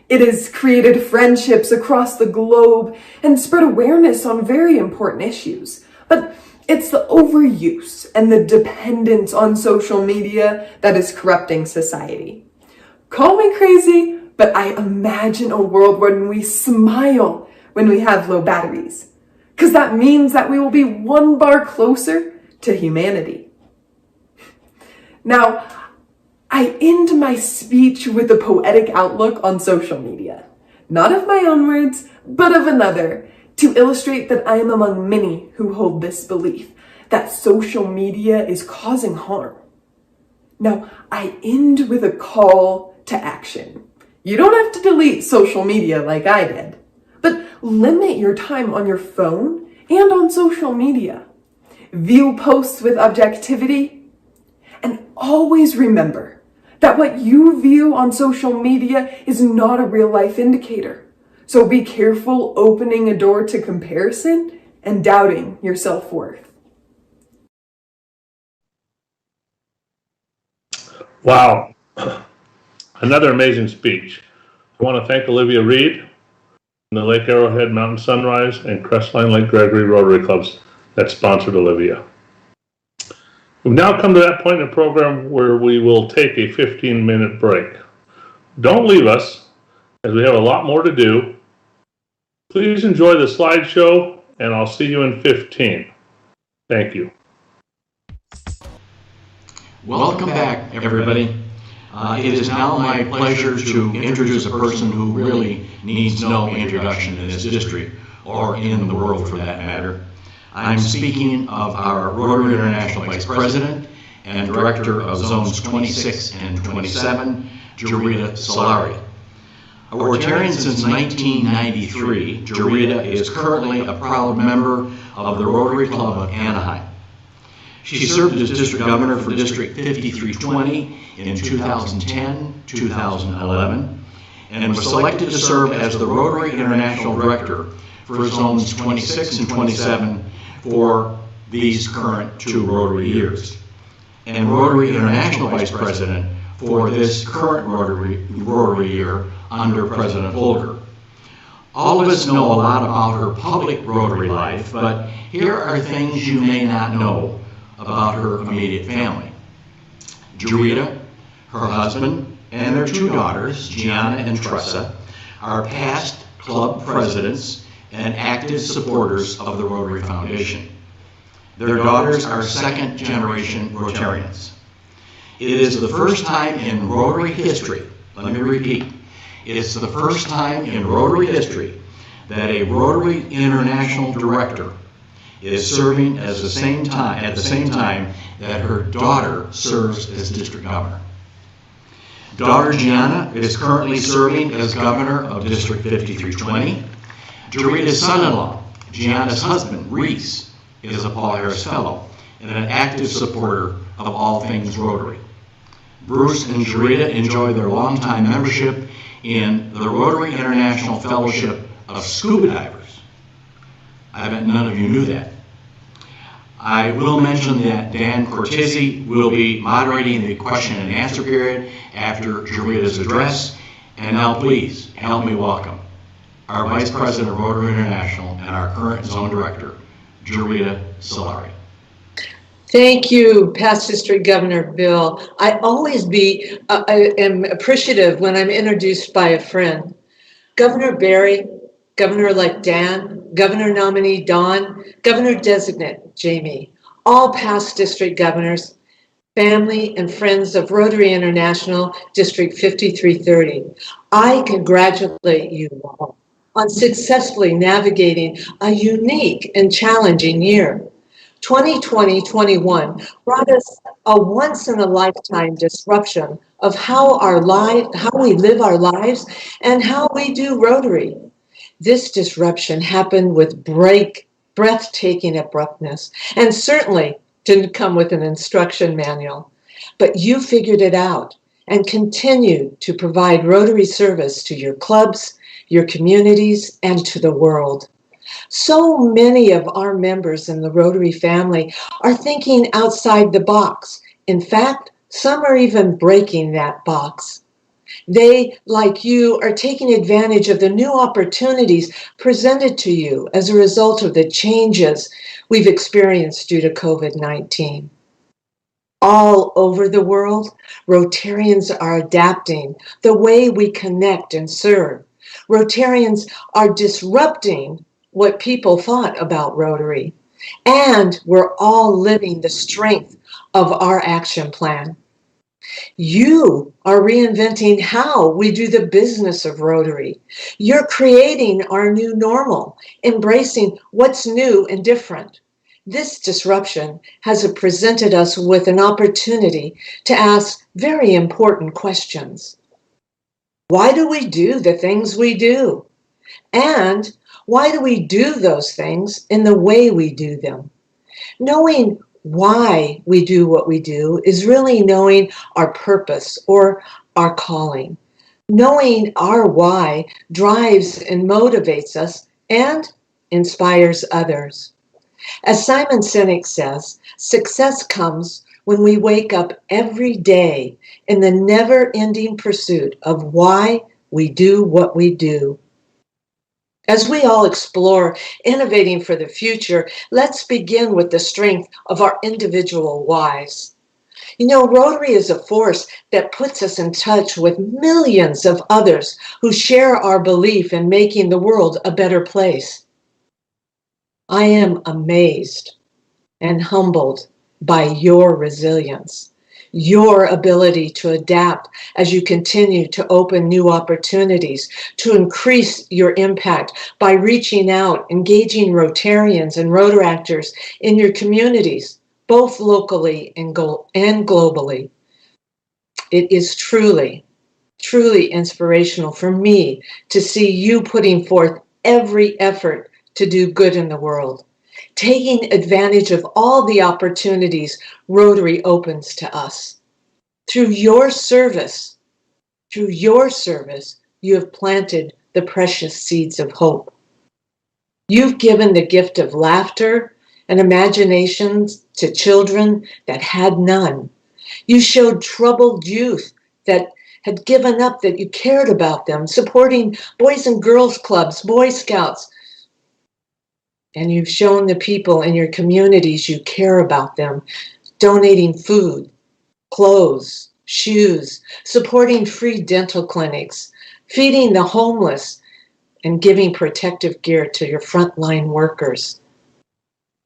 It has created friendships across the globe and spread awareness on very important issues. But it's the overuse and the dependence on social media that is corrupting society. Call me crazy, but I imagine a world when we smile when we have low batteries, because that means that we will be one bar closer to humanity. Now, I end my speech with a poetic outlook on social media, not of my own words, but of another, to illustrate that I am among many who hold this belief, that social media is causing harm. Now, I end with a call to action. You don't have to delete social media like I did, but limit your time on your phone and on social media. View posts with objectivity, and always remember that what you view on social media is not a real-life indicator. So be careful opening a door to comparison and doubting your self-worth. Wow. Another amazing speech. I want to thank Olivia Reed and the Lake Arrowhead Mountain Sunrise and Crestline Lake Gregory Rotary Clubs that sponsored Olivia. We've now come to that point in the program where we will take a 15-minute break. Don't leave us, as we have a lot more to do. Please enjoy the slideshow, and I'll see you in 15. Thank you. Welcome back, everybody. It is now my pleasure to introduce a person who really needs no introduction in this district, or in the world for that matter. I'm speaking of our Rotary International Vice President and Director of Zones 26 and 27, Jarita Solari. A Rotarian since 1993, Jarita is currently a proud member of the Rotary Club of Anaheim. She served as District Governor for District 5320 in 2010, 2011, and was selected to serve as the Rotary International Director for Zones 26 and 27 for these current 2 Rotary years, and Rotary International Vice President for this current Rotary year under President Volker. All of us know a lot about her public Rotary life, but here are things you may not know about her immediate family. Jarita, her husband, and their 2 daughters, Gianna and Tressa, are past club presidents and active supporters of the Rotary Foundation. Their daughters are second-generation Rotarians. It is the first time in Rotary history, let me repeat, it's the first time in Rotary history that a Rotary International Director is serving at the same time that her daughter serves as District Governor. Daughter Gianna is currently serving as Governor of District 5320. Jarita's son-in-law, Gianna's husband, Reese, is a Paul Harris Fellow and an active supporter of all things Rotary. Bruce and Jarita enjoy their longtime membership in the Rotary International Fellowship of Scuba Divers. I bet none of you knew that. I will mention that Dan Cortese will be moderating the question and answer period after Jarita's address. And now please help me welcome our Vice President of Rotary International, and our current Zone Director, Jarita Solari. Thank you, Past District Governor Bill. I always am appreciative when I'm introduced by a friend. Governor Barry, Governor-elect Dan, Governor nominee Don, Governor-designate Jamie, all past district governors, family and friends of Rotary International District 5330. I congratulate you all on successfully navigating a unique and challenging year. 2020-21 brought us a once-in-a-lifetime disruption of how we live our lives and how we do Rotary. This disruption happened with breathtaking abruptness and certainly didn't come with an instruction manual. But you figured it out and continue to provide Rotary service to your clubs, your communities, and to the world. So many of our members in the Rotary family are thinking outside the box. In fact, some are even breaking that box. They, like you, are taking advantage of the new opportunities presented to you as a result of the changes we've experienced due to COVID-19. All over the world, Rotarians are adapting the way we connect and serve. Rotarians are disrupting what people thought about Rotary. And we're all living the strength of our action plan. You are reinventing how we do the business of Rotary. You're creating our new normal, embracing what's new and different. This disruption has presented us with an opportunity to ask very important questions. Why do we do the things we do? And why do we do those things in the way we do them? Knowing why we do what we do is really knowing our purpose or our calling. Knowing our why drives and motivates us and inspires others. As Simon Sinek says, success comes when we wake up every day in the never-ending pursuit of why we do what we do. As we all explore innovating for the future, let's begin with the strength of our individual whys. You know, Rotary is a force that puts us in touch with millions of others who share our belief in making the world a better place. I am amazed and humbled by your resilience, your ability to adapt as you continue to open new opportunities, to increase your impact by reaching out, engaging Rotarians and Rotaractors in your communities, both locally and globally. It is truly, truly inspirational for me to see you putting forth every effort to do good in the world, taking advantage of all the opportunities Rotary opens to us. Through your service, you have planted the precious seeds of hope. You've given the gift of laughter and imaginations to children that had none. You showed troubled youth that had given up that you cared about them, supporting Boys and Girls Clubs, Boy Scouts. And you've shown the people in your communities you care about them, donating food, clothes, shoes, supporting free dental clinics, feeding the homeless, and giving protective gear to your frontline workers.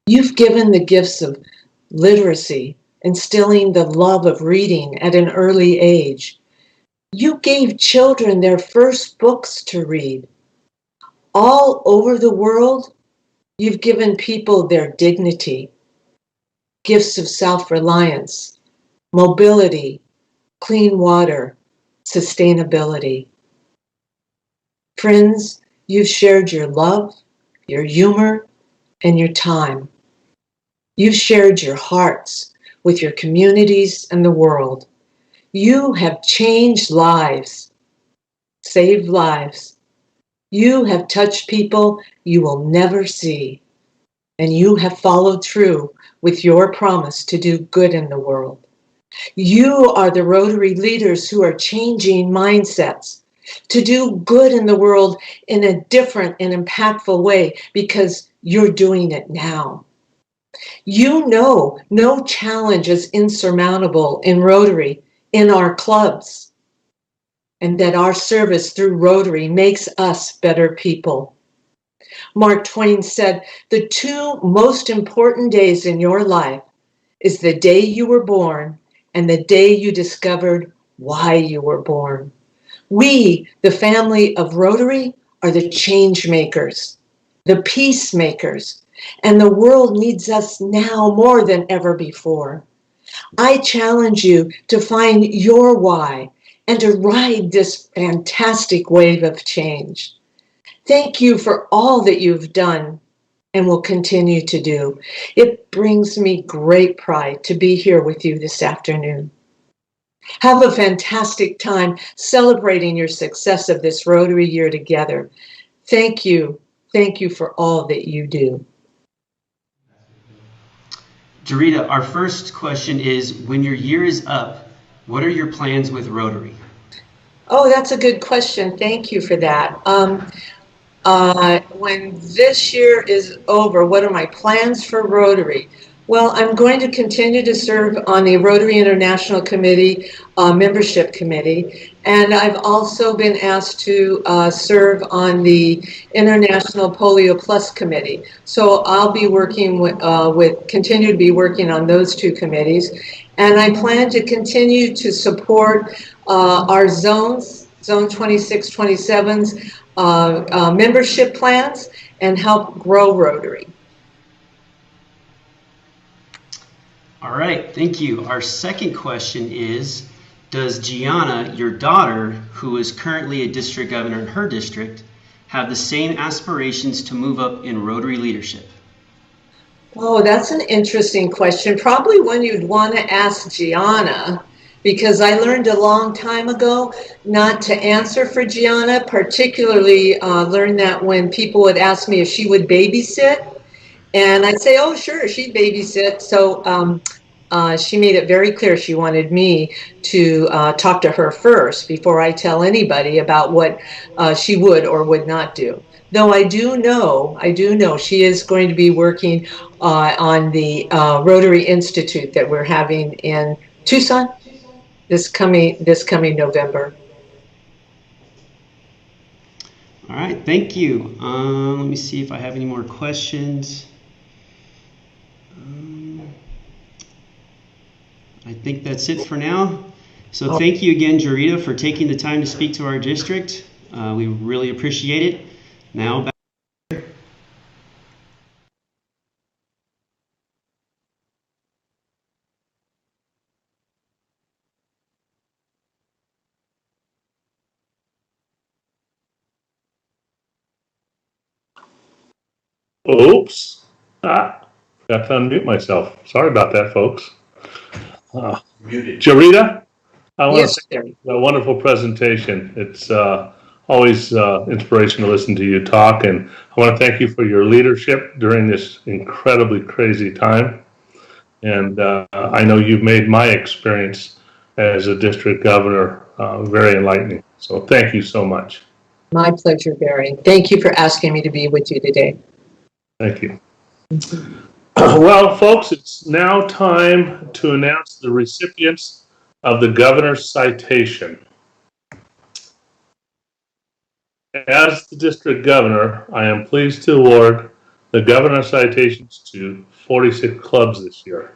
You've given the gifts of literacy, instilling the love of reading at an early age. You gave children their first books to read. All over the world, you've given people their dignity, gifts of self-reliance, mobility, clean water, sustainability. Friends, you've shared your love, your humor, and your time. You've shared your hearts with your communities and the world. You have changed lives, saved lives. You have touched people you will never see, and you have followed through with your promise to do good in the world. You are the Rotary leaders who are changing mindsets, to do good in the world in a different and impactful way because you're doing it now. You know, no challenge is insurmountable in Rotary, in our clubs, and that our service through Rotary makes us better people. Mark Twain said, the two most important days in your life is the day you were born and the day you discovered why you were born. We, the family of Rotary, are the change makers, the peacemakers, and the world needs us now more than ever before. I challenge you to find your why and to ride this fantastic wave of change. Thank you for all that you've done and will continue to do. It brings me great pride to be here with you this afternoon. Have a fantastic time celebrating your success of this Rotary year together. Thank you. Thank you for all that you do. Jarita, our first question is, when your year is up, what are your plans with Rotary? Oh, that's a good question. Thank you for that. When this year is over, what are my plans for Rotary? Well, I'm going to continue to serve on the Rotary International Committee membership committee, and I've also been asked to serve on the International Polio Plus committee. So I'll be working continue to be working on those two committees, and I plan to continue to support our zones, Zone 26, 27's membership plans, and help grow Rotary. All right, thank you. Our second question is, does Gianna, your daughter, who is currently a district governor in her district, have the same aspirations to move up in Rotary leadership? Oh, that's an interesting question. Probably one you'd want to ask Gianna, because I learned a long time ago not to answer for Gianna, particularly learned that when people would ask me if she would babysit. And I'd say, oh, sure, she'd babysit. So she made it very clear she wanted me to talk to her first before I tell anybody about what she would or would not do. Though I do know she is going to be working on the Rotary Institute that we're having in Tucson this coming November. All right, thank you. Let me see if I have any more questions. I think that's it for now. So thank you again, Jarita, for taking the time to speak to our district. We really appreciate it. Now back. Oops. Got to unmute myself. Sorry about that, folks. Muted. Jarita, I want Yes, to sir. thank you for a wonderful presentation. It's always inspirational to listen to you talk, and I want to thank you for your leadership during this incredibly crazy time. And I know you've made my experience as a district governor very enlightening. So thank you so much. My pleasure, Barry. Thank you for asking me to be with you today. Thank you. Well, folks, it's now time to announce the recipients of the governor's citation. As the district governor, I am pleased to award the governor's citations to 46 clubs this year.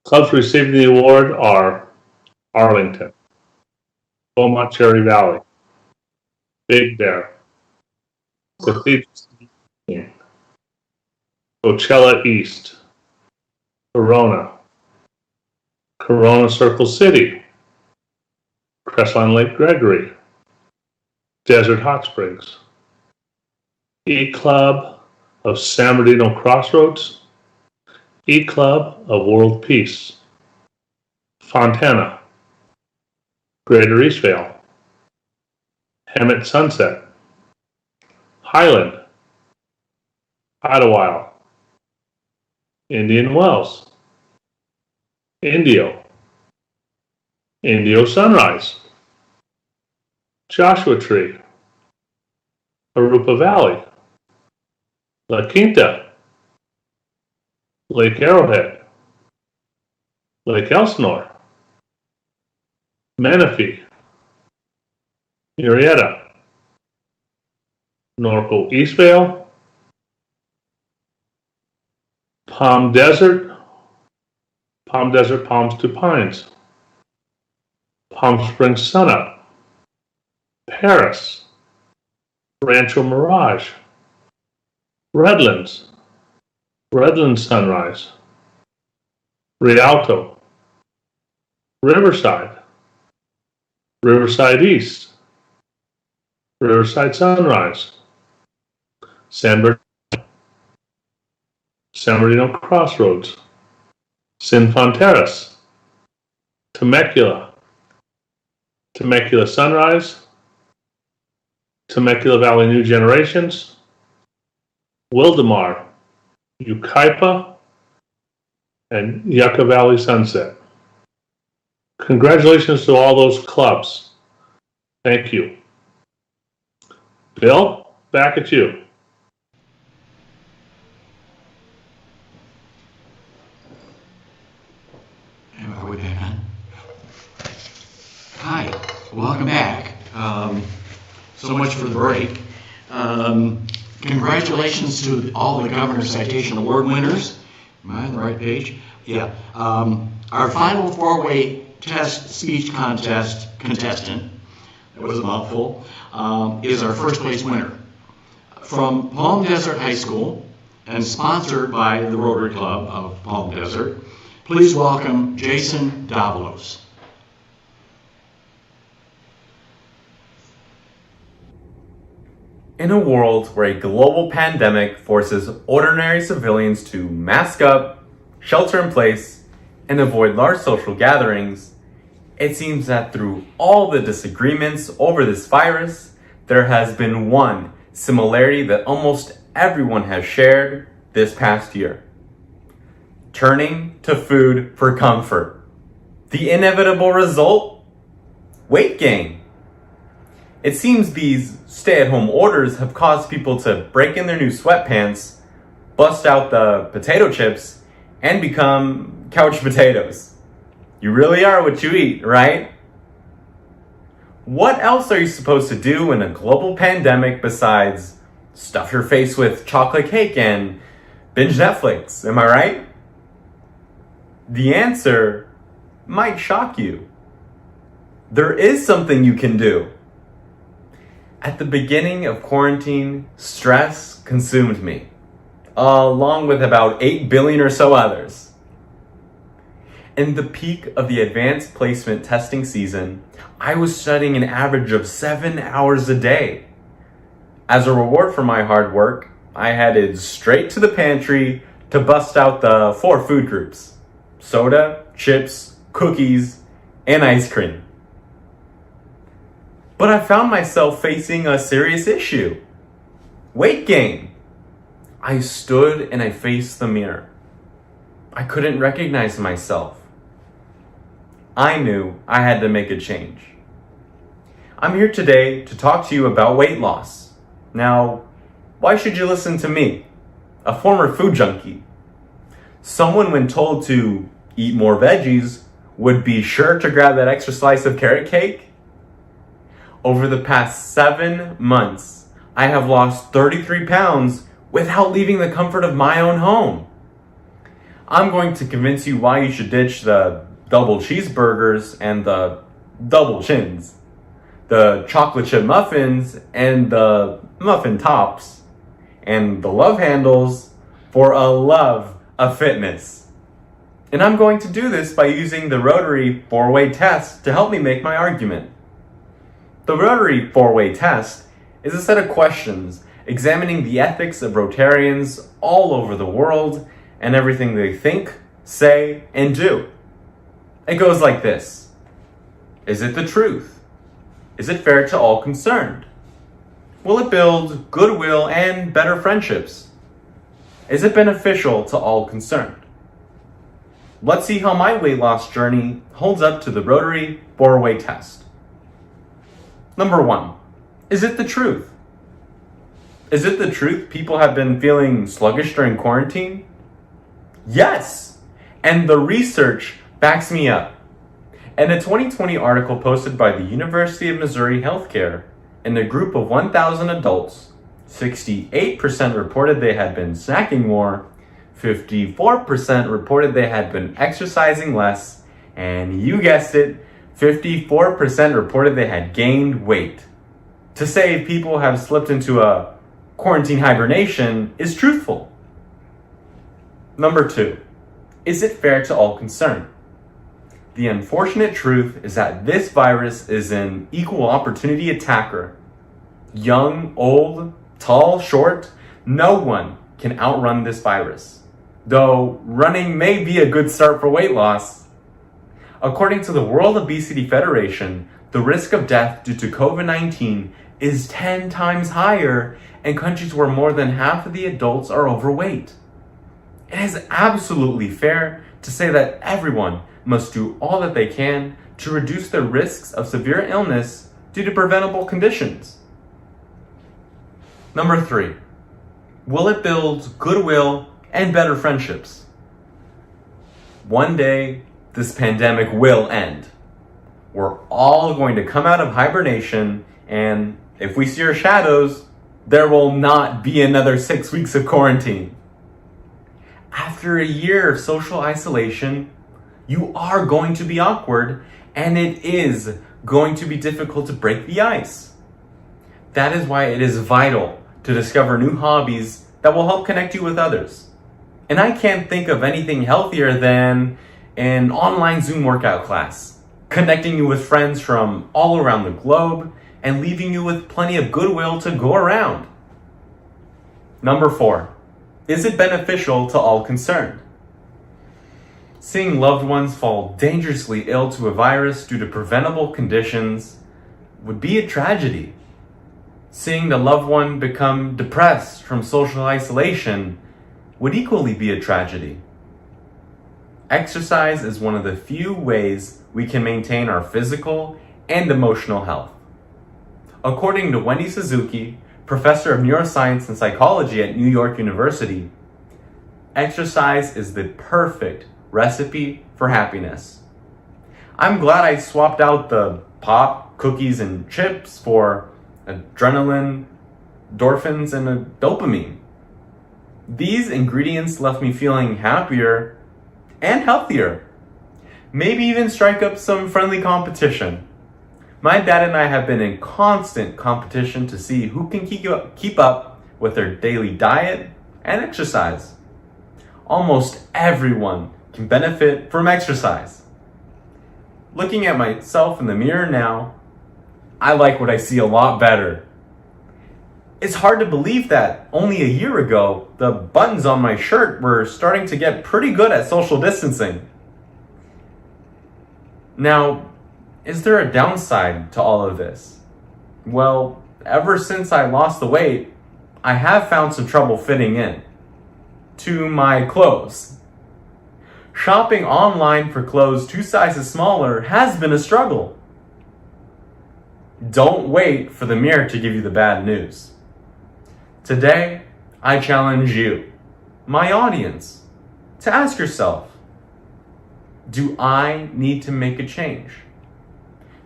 Clubs receiving the award are Arlington, Beaumont Cherry Valley, Big Bear, Cathedral City, Coachella East, Corona, Corona Circle City, Crestline Lake Gregory, Desert Hot Springs, E-Club of San Bernardino Crossroads, E-Club of World Peace, Fontana, Greater Eastvale, Hemet Sunset, Highland, Idlewild, Indian Wells, Indio Sunrise, Joshua Tree, Arupa Valley, La Quinta, Lake Arrowhead, Lake Elsinore, Menifee, Murrieta, Norco Eastvale, Palm Desert, Palms to Pines, Palm Springs Sunup, Paris, Rancho Mirage, Redlands, Redlands Sunrise, Rialto, Riverside, Riverside East, Riverside Sunrise, San Bernardino Crossroads, Sinfon Terrace, Temecula, Temecula Sunrise, Temecula Valley New Generations, Wildemar, Yucaipa, and Yucca Valley Sunset. Congratulations to all those clubs. Thank you. Bill, back at you. Are we back on? Hi, welcome back. So much for the break. Congratulations to all the Governor's Citation Award winners. Am I on the right page? Yeah. Our final four-way test speech contest contestant, that was a mouthful, is our first place winner. From Palm Desert High School and sponsored by the Rotary Club of Palm Desert, please welcome Jason Davalos. In a world where a global pandemic forces ordinary civilians to mask up, shelter in place, and avoid large social gatherings, it seems that through all the disagreements over this virus, there has been one similarity that almost everyone has shared this past year: turning to food for comfort. The inevitable result? Weight gain. It seems these stay-at-home orders have caused people to break in their new sweatpants, bust out the potato chips, and become couch potatoes. You really are what you eat, right? What else are you supposed to do in a global pandemic besides stuff your face with chocolate cake and binge Netflix, am I right? The answer might shock you. There is something you can do. At the beginning of quarantine, stress consumed me, along with about 8 billion or so others. In the peak of the advanced placement testing season, I was studying an average of 7 hours a day. As a reward for my hard work, I headed straight to the pantry to bust out the 4 food groups: soda, chips, cookies, and ice cream. But I found myself facing a serious issue: weight gain. I stood and I faced the mirror. I couldn't recognize myself. I knew I had to make a change. I'm here today to talk to you about weight loss. Now, why should you listen to me, a former food junkie? Someone, when told to eat more veggies, would be sure to grab that extra slice of carrot cake. Over the past 7 months, I have lost 33 pounds without leaving the comfort of my own home. I'm going to convince you why you should ditch the double cheeseburgers and the double chins, the chocolate chip muffins and the muffin tops, and the love handles for a love of fitness. And I'm going to do this by using the Rotary 4-way test to help me make my argument. The Rotary 4-way test is a set of questions examining the ethics of Rotarians all over the world and everything they think, say, and do. It goes like this: is it the truth? Is it fair to all concerned? Will it build goodwill and better friendships? Is it beneficial to all concerned? Let's see how my weight loss journey holds up to the Rotary 4-way test. Number one, is it the truth? Is it the truth people have been feeling sluggish during quarantine? Yes, and the research backs me up. In a 2020 article posted by the University of Missouri Healthcare, in a group of 1,000 adults, 68% reported they had been snacking more, 54% reported they had been exercising less, and you guessed it, 54% reported they had gained weight. To say people have slipped into a quarantine hibernation is truthful. Number two, is it fair to all concerned? The unfortunate truth is that this virus is an equal opportunity attacker. Young, old, tall, short, no one can outrun this virus. Though running may be a good start for weight loss. According to the World Obesity Federation, the risk of death due to COVID-19 is 10 times higher in countries where more than half of the adults are overweight. It is absolutely fair to say that everyone must do all that they can to reduce the risks of severe illness due to preventable conditions. Number three, will it build goodwill and better friendships? One day, this pandemic will end. We're all going to come out of hibernation, and if we see our shadows, there will not be another 6 weeks of quarantine. After a year of social isolation, you are going to be awkward, and it is going to be difficult to break the ice. That is why it is vital to discover new hobbies that will help connect you with others. And I can't think of anything healthier than an online Zoom workout class, connecting you with friends from all around the globe and leaving you with plenty of goodwill to go around. Number four, is it beneficial to all concerned? Seeing loved ones fall dangerously ill to a virus due to preventable conditions would be a tragedy. Seeing the loved one become depressed from social isolation would equally be a tragedy. Exercise is one of the few ways we can maintain our physical and emotional health. According to Wendy Suzuki, professor of neuroscience and psychology at New York University, exercise is the perfect recipe for happiness. I'm glad I swapped out the pop, cookies, and chips for adrenaline, endorphins, and a dopamine. These ingredients left me feeling happier and healthier. Maybe even strike up some friendly competition. My dad and I have been in constant competition to see who can keep up with their daily diet and exercise. Almost everyone can benefit from exercise. Looking at myself in the mirror now, I like what I see a lot better. It's hard to believe that only a year ago, the buttons on my shirt were starting to get pretty good at social distancing. Now, is there a downside to all of this? Well, ever since I lost the weight, I have found some trouble fitting in to my clothes. Shopping online for clothes 2 sizes smaller has been a struggle. Don't wait for the mirror to give you the bad news. Today, I challenge you, my audience, to ask yourself, do I need to make a change?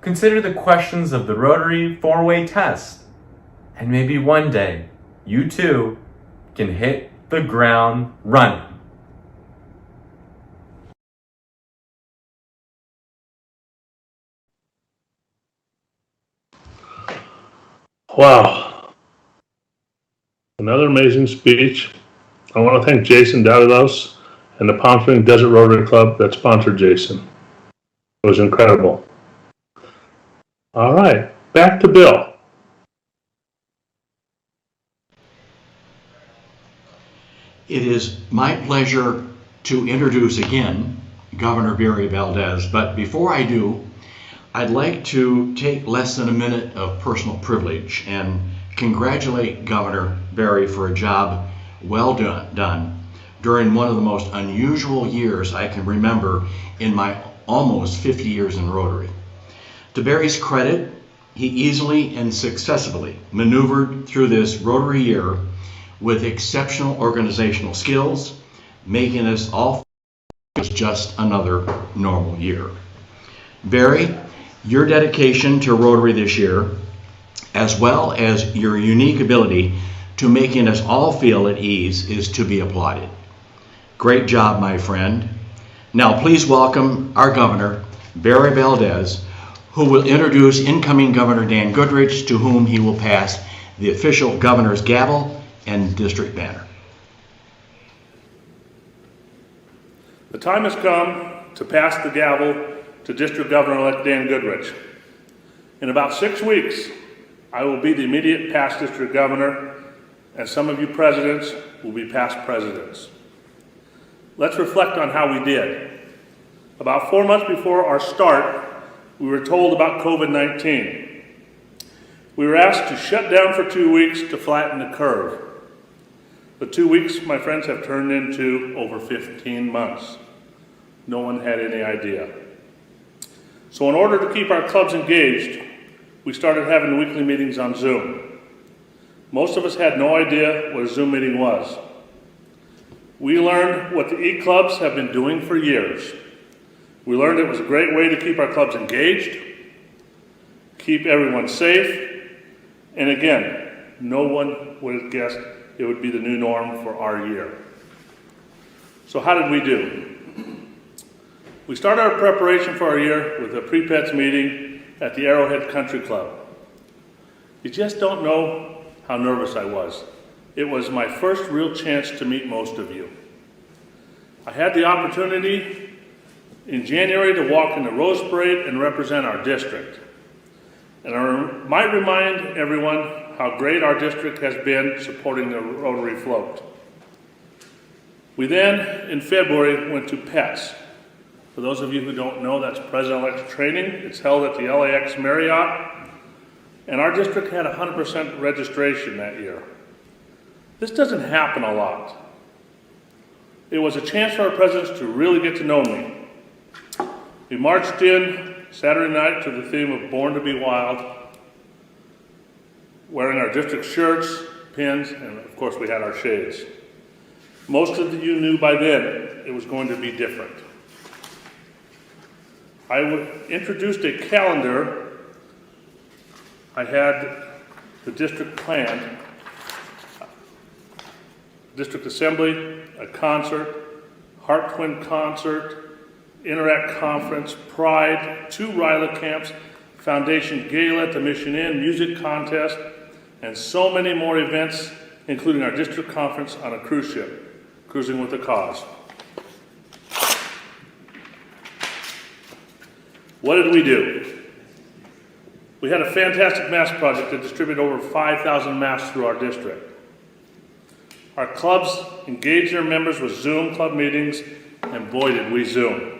Consider the questions of the Rotary 4-way test, and maybe one day, you too can hit the ground running. Wow. Another amazing speech. I want to thank Jason Dalilos and the Palm Springs Desert Rotary Club that sponsored Jason. It was incredible. All right, back to Bill. It is my pleasure to introduce again Governor Barry Valdez, but before I do, I'd like to take less than a minute of personal privilege and congratulate Governor Barry for a job well done during one of the most unusual years I can remember in my almost 50 years in Rotary. To Barry's credit, He easily and successfully maneuvered through this Rotary year with exceptional organizational skills, making us all feel it was just another normal year. Barry, your dedication to Rotary this year, as well as your unique ability to making us all feel at ease, is to be applauded. Great job, my friend. Now please welcome our Governor, Barry Valdez, who will introduce incoming Governor Dan Goodrich, to whom he will pass the official governor's gavel and district banner. The time has come to pass the gavel to District Governor-elect Dan Goodrich. In about 6 weeks, I will be the immediate past district governor, and some of you presidents will be past presidents. Let's reflect on how we did. About 4 months before our start, we were told about COVID-19. We were asked to shut down for 2 weeks to flatten the curve. The 2 weeks, my friends, have turned into over 15 months. No one had any idea. So in order to keep our clubs engaged, we started having weekly meetings on Zoom. Most of us had no idea what a Zoom meeting was. We learned what the E-clubs have been doing for years. We learned it was a great way to keep our clubs engaged, keep everyone safe, and again, no one would have guessed it would be the new norm for our year. So how did we do? We started our preparation for our year with a pre-pets meeting at the Arrowhead Country Club. You just don't know how nervous I was. It was my first real chance to meet most of you. I had the opportunity in January to walk in the Rose Parade and represent our district. And I might remind everyone how great our district has been supporting the Rotary float. We then, in February, went to PETS. For those of you who don't know, that's President-elect Training. It's held at the LAX Marriott. And our district had 100% registration that year. This doesn't happen a lot. It was a chance for our presidents to really get to know me. We marched in Saturday night to the theme of Born to be Wild, wearing our district shirts, pins, and of course we had our shades. Most of you knew by then it was going to be different. I introduced a calendar. I had the district planned, district assembly, a concert, Heart Twin concert, Interact Conference, Pride, 2 RILA camps, Foundation Gala at the Mission Inn, music contest, and so many more events, including our district conference on a cruise ship, Cruising with a Cause. What did we do? We had a fantastic mask project that distributed over 5,000 masks through our district. Our clubs engaged their members with Zoom club meetings, and boy did we Zoom.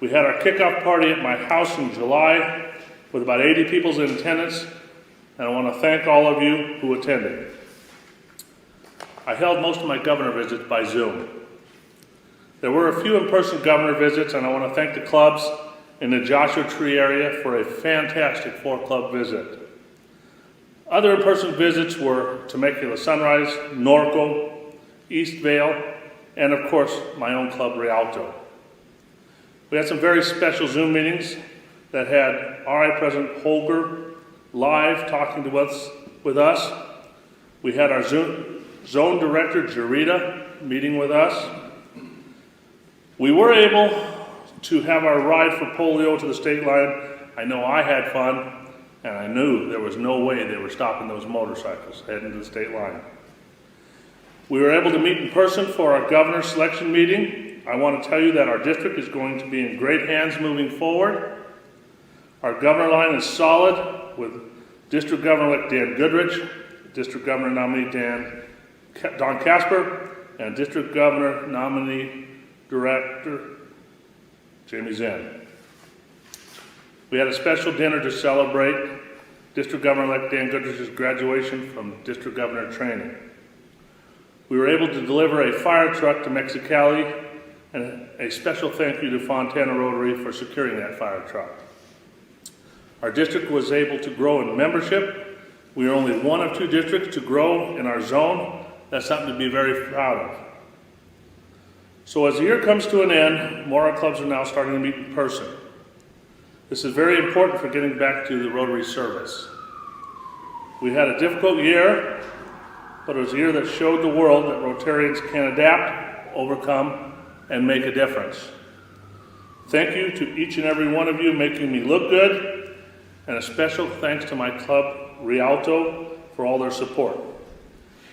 We had our kickoff party at my house in July with about 80 people in attendance, and I want to thank all of you who attended. I held most of my governor visits by Zoom. There were a few in-person governor visits, and I want to thank the clubs in the Joshua Tree area for a fantastic 4-club visit. Other in-person visits were Temecula Sunrise, Norco, East Vale, and of course, my own club, Rialto. We had some very special Zoom meetings that had RI President Holger live talking with us. We had our Zone Director, Jarita, meeting with us. We were able to have our ride for polio to the state line. I know I had fun, and I knew there was no way they were stopping those motorcycles heading to the state line. We were able to meet in person for our governor's selection meeting. I want to tell you that our district is going to be in great hands moving forward. Our governor line is solid with District Governor-elect Dan Goodrich, District Governor nominee Don Casper, and District Governor nominee Director Jamie Zen. We had a special dinner to celebrate District Governor-elect Dan Goodrich's graduation from District Governor training. We were able to deliver a fire truck to Mexicali, and a special thank you to Fontana Rotary for securing that fire truck. Our district was able to grow in membership. We are only one of 2 districts to grow in our zone. That's something to be very proud of. So as the year comes to an end, more of our clubs are now starting to meet in person. This is very important for getting back to the Rotary service. We had a difficult year, but it was a year that showed the world that Rotarians can adapt, overcome, and make a difference. Thank you to each and every one of you making me look good, and a special thanks to my club, Rialto, for all their support.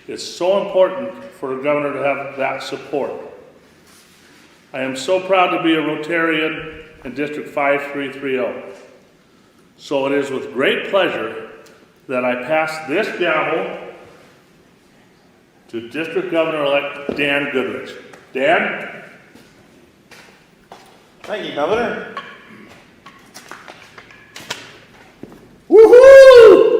It's so important for the governor to have that support. I am so proud to be a Rotarian in District 5330. So it is with great pleasure that I pass this gavel to District Governor-elect Dan Goodrich. Dan? Thank you, Governor. Woohoo!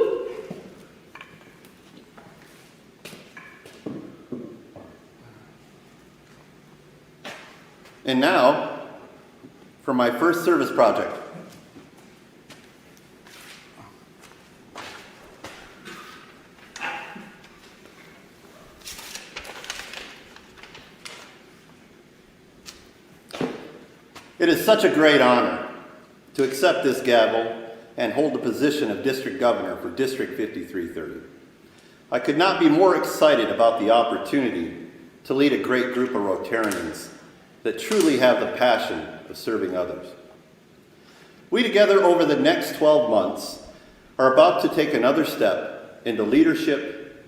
And now, for my first service project. It is such a great honor to accept this gavel and hold the position of District Governor for District 5330. I could not be more excited about the opportunity to lead a great group of Rotarians that truly have the passion of serving others. We together over the next 12 months are about to take another step into leadership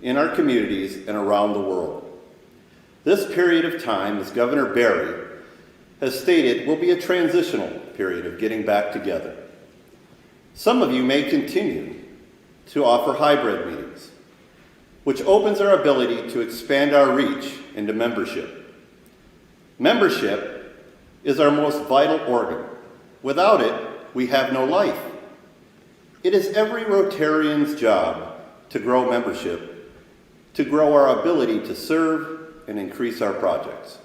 in our communities and around the world. This period of time, as Governor Barry has stated, will be a transitional period of getting back together. Some of you may continue to offer hybrid meetings, which opens our ability to expand our reach into membership. Membership is our most vital organ. Without it, we have no life. It is every Rotarian's job to grow membership, to grow our ability to serve and increase our projects.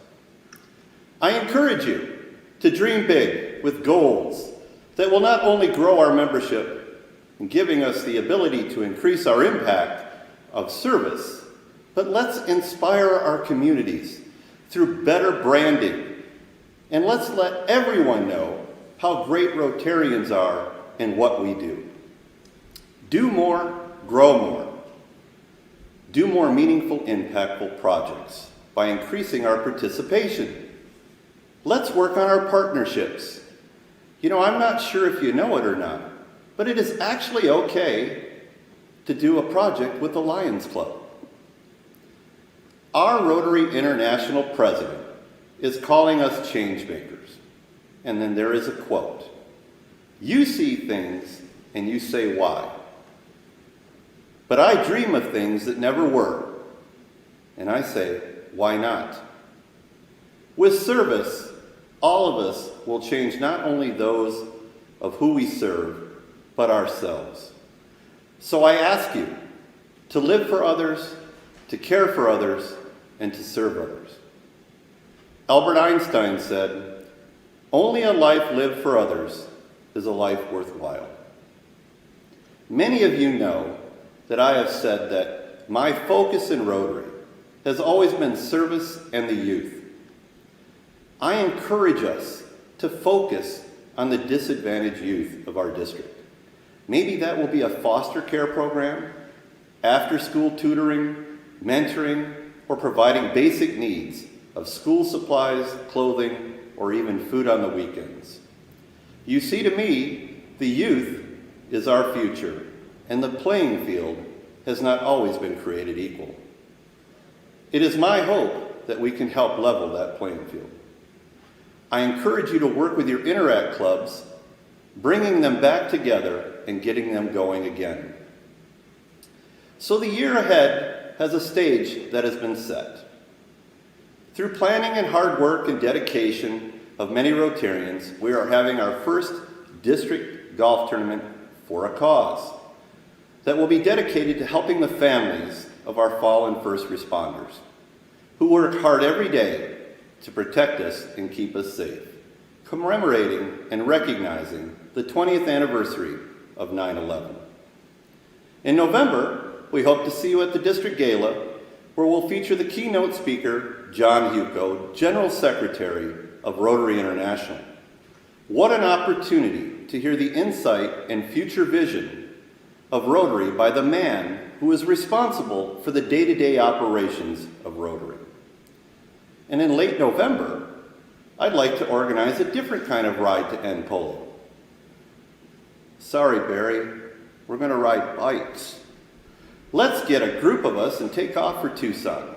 I encourage you to dream big with goals that will not only grow our membership and giving us the ability to increase our impact of service, but let's inspire our communities through better branding, and let's let everyone know how great Rotarians are in what we do. Do more, grow more. Do more meaningful, impactful projects by increasing our participation. Let's work on our partnerships. You know, I'm not sure if you know it or not, but it is actually okay to do a project with the Lions Club. Our Rotary International president is calling us change makers. And then there is a quote. You see things and you say why. But I dream of things that never were. And I say, why not? With service, all of us will change not only those of who we serve, but ourselves. So I ask you to live for others, to care for others, and to serve others. Albert Einstein said, only a life lived for others is a life worthwhile. Many of you know that I have said that my focus in Rotary has always been service and the youth. I encourage us to focus on the disadvantaged youth of our district. Maybe that will be a foster care program, after-school tutoring, mentoring, or providing basic needs of school supplies, clothing, or even food on the weekends. You see, to me, the youth is our future, and the playing field has not always been created equal. It is my hope that we can help level that playing field. I encourage you to work with your Interact clubs, bringing them back together and getting them going again. So the year ahead has a stage that has been set. Through planning and hard work and dedication of many Rotarians, we are having our first district golf tournament for a cause that will be dedicated to helping the families of our fallen first responders who work hard every day to protect us and keep us safe. commemorating and recognizing the 20th anniversary of 9/11. In November, we hope to see you at the District Gala, where we'll feature the keynote speaker, John Huco, General Secretary of Rotary International. What an opportunity to hear the insight and future vision of Rotary by the man who is responsible for the day-to-day operations of Rotary. And in late November, I'd like to organize a different kind of ride to end polio. Sorry, Barry, we're going to ride bikes. Let's get a group of us and take off for Tucson.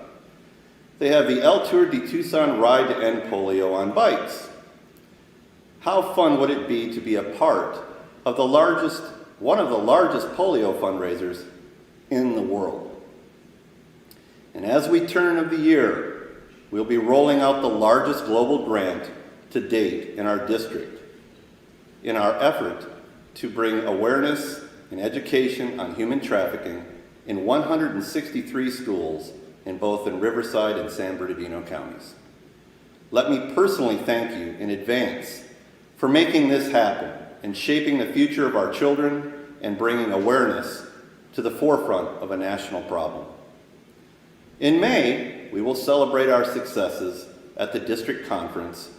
They have the El Tour de Tucson Ride to End Polio on bikes. How fun would it be to be a part of one of the largest polio fundraisers in the world? And as we turn of the year, we'll be rolling out the largest global grant to date in our district in our effort to bring awareness and education on human trafficking in 163 schools in both Riverside and San Bernardino counties. Let me personally thank you in advance for making this happen and shaping the future of our children and bringing awareness to the forefront of a national problem. In May, we will celebrate our successes at the district conference,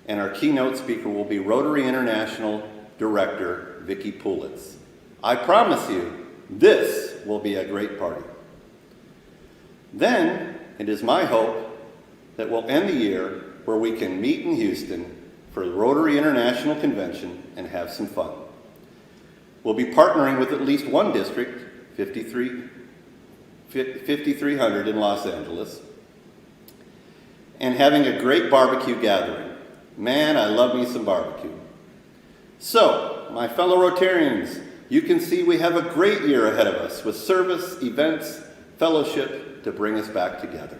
and our keynote speaker will be Rotary International Director Vicki Pulitz. I promise you, this will be a great party. Then, it is my hope that we'll end the year where we can meet in Houston for the Rotary International Convention and have some fun. We'll be partnering with at least one district, 5300 in Los Angeles, and having a great barbecue gathering. Man, I love me some barbecue. So, my fellow Rotarians, you can see we have a great year ahead of us with service, events, fellowship to bring us back together.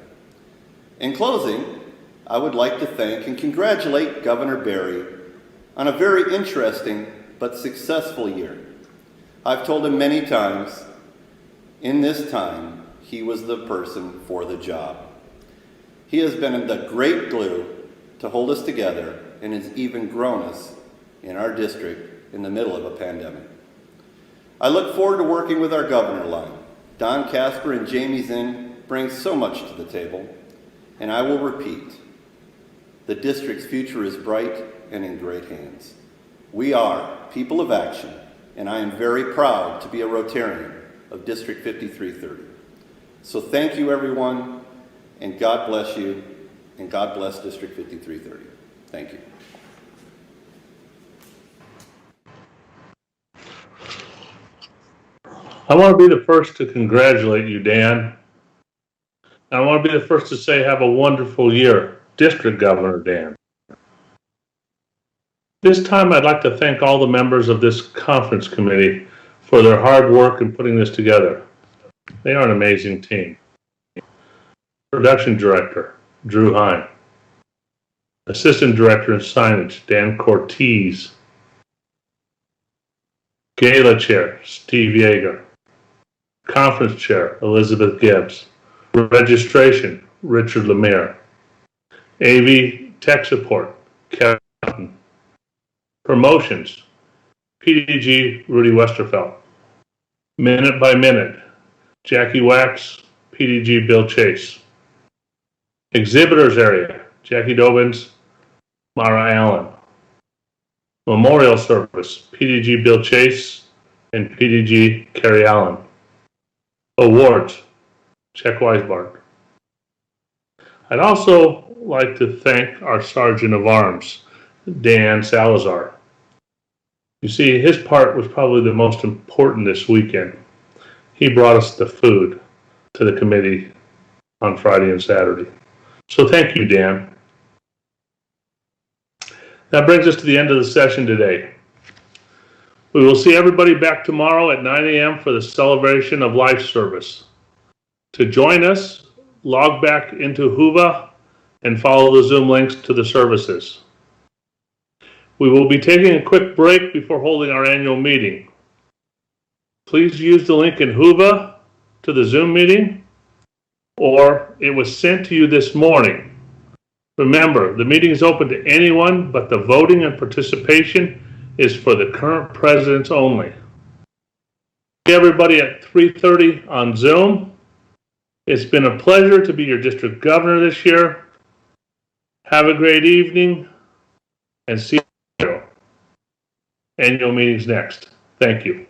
In closing, I would like to thank and congratulate Governor Barry on a very interesting but successful year. I've told him many times, in this time, he was the person for the job. He has been the great glue to hold us together and has even grown us in our district in the middle of a pandemic. I look forward to working with our governor line. Don Casper and Jamie Zinn bring so much to the table, and I will repeat, the district's future is bright and in great hands. We are people of action, and I am very proud to be a Rotarian of District 5330. So thank you, everyone, and God bless you, and God bless District 5330. Thank you. I want to be the first to congratulate you, Dan. I want to be the first to say have a wonderful year, District Governor Dan. This time I'd like to thank all the members of this conference committee for their hard work in putting this together. They are an amazing team. Production Director, Drew Hine. Assistant Director in Signage, Dan Cortez. Gala Chair, Steve Yeager. Conference Chair, Elizabeth Gibbs. Registration, Richard Lemire. AV Tech Support, Kevin Hutton. Promotions, PDG, Rudy Westerfeld. Minute by Minute, Jackie Wax, PDG, Bill Chase. Exhibitors Area, Jackie Dobbins, Mara Allen. Memorial Service, PDG, Bill Chase, and PDG, Carrie Allen. Awards, Chuck Weisbart. I'd also like to thank our Sergeant of Arms, Dan Salazar. You see, his part was probably the most important this weekend. He brought us the food to the committee on Friday and Saturday. So thank you, Dan. That brings us to the end of the session today. We will see everybody back tomorrow at 9 a.m. for the celebration of life service. To join us, log back into Whova and follow the Zoom links to the services. We will be taking a quick break before holding our annual meeting. Please use the link in Whova to the Zoom meeting, or it was sent to you this morning. Remember, the meeting is open to anyone, but the voting and participation is for the current presidents only. See everybody at 3:30 on Zoom. It's been a pleasure to be your district governor this year. Have a great evening and see you. Annual meetings next. Thank you.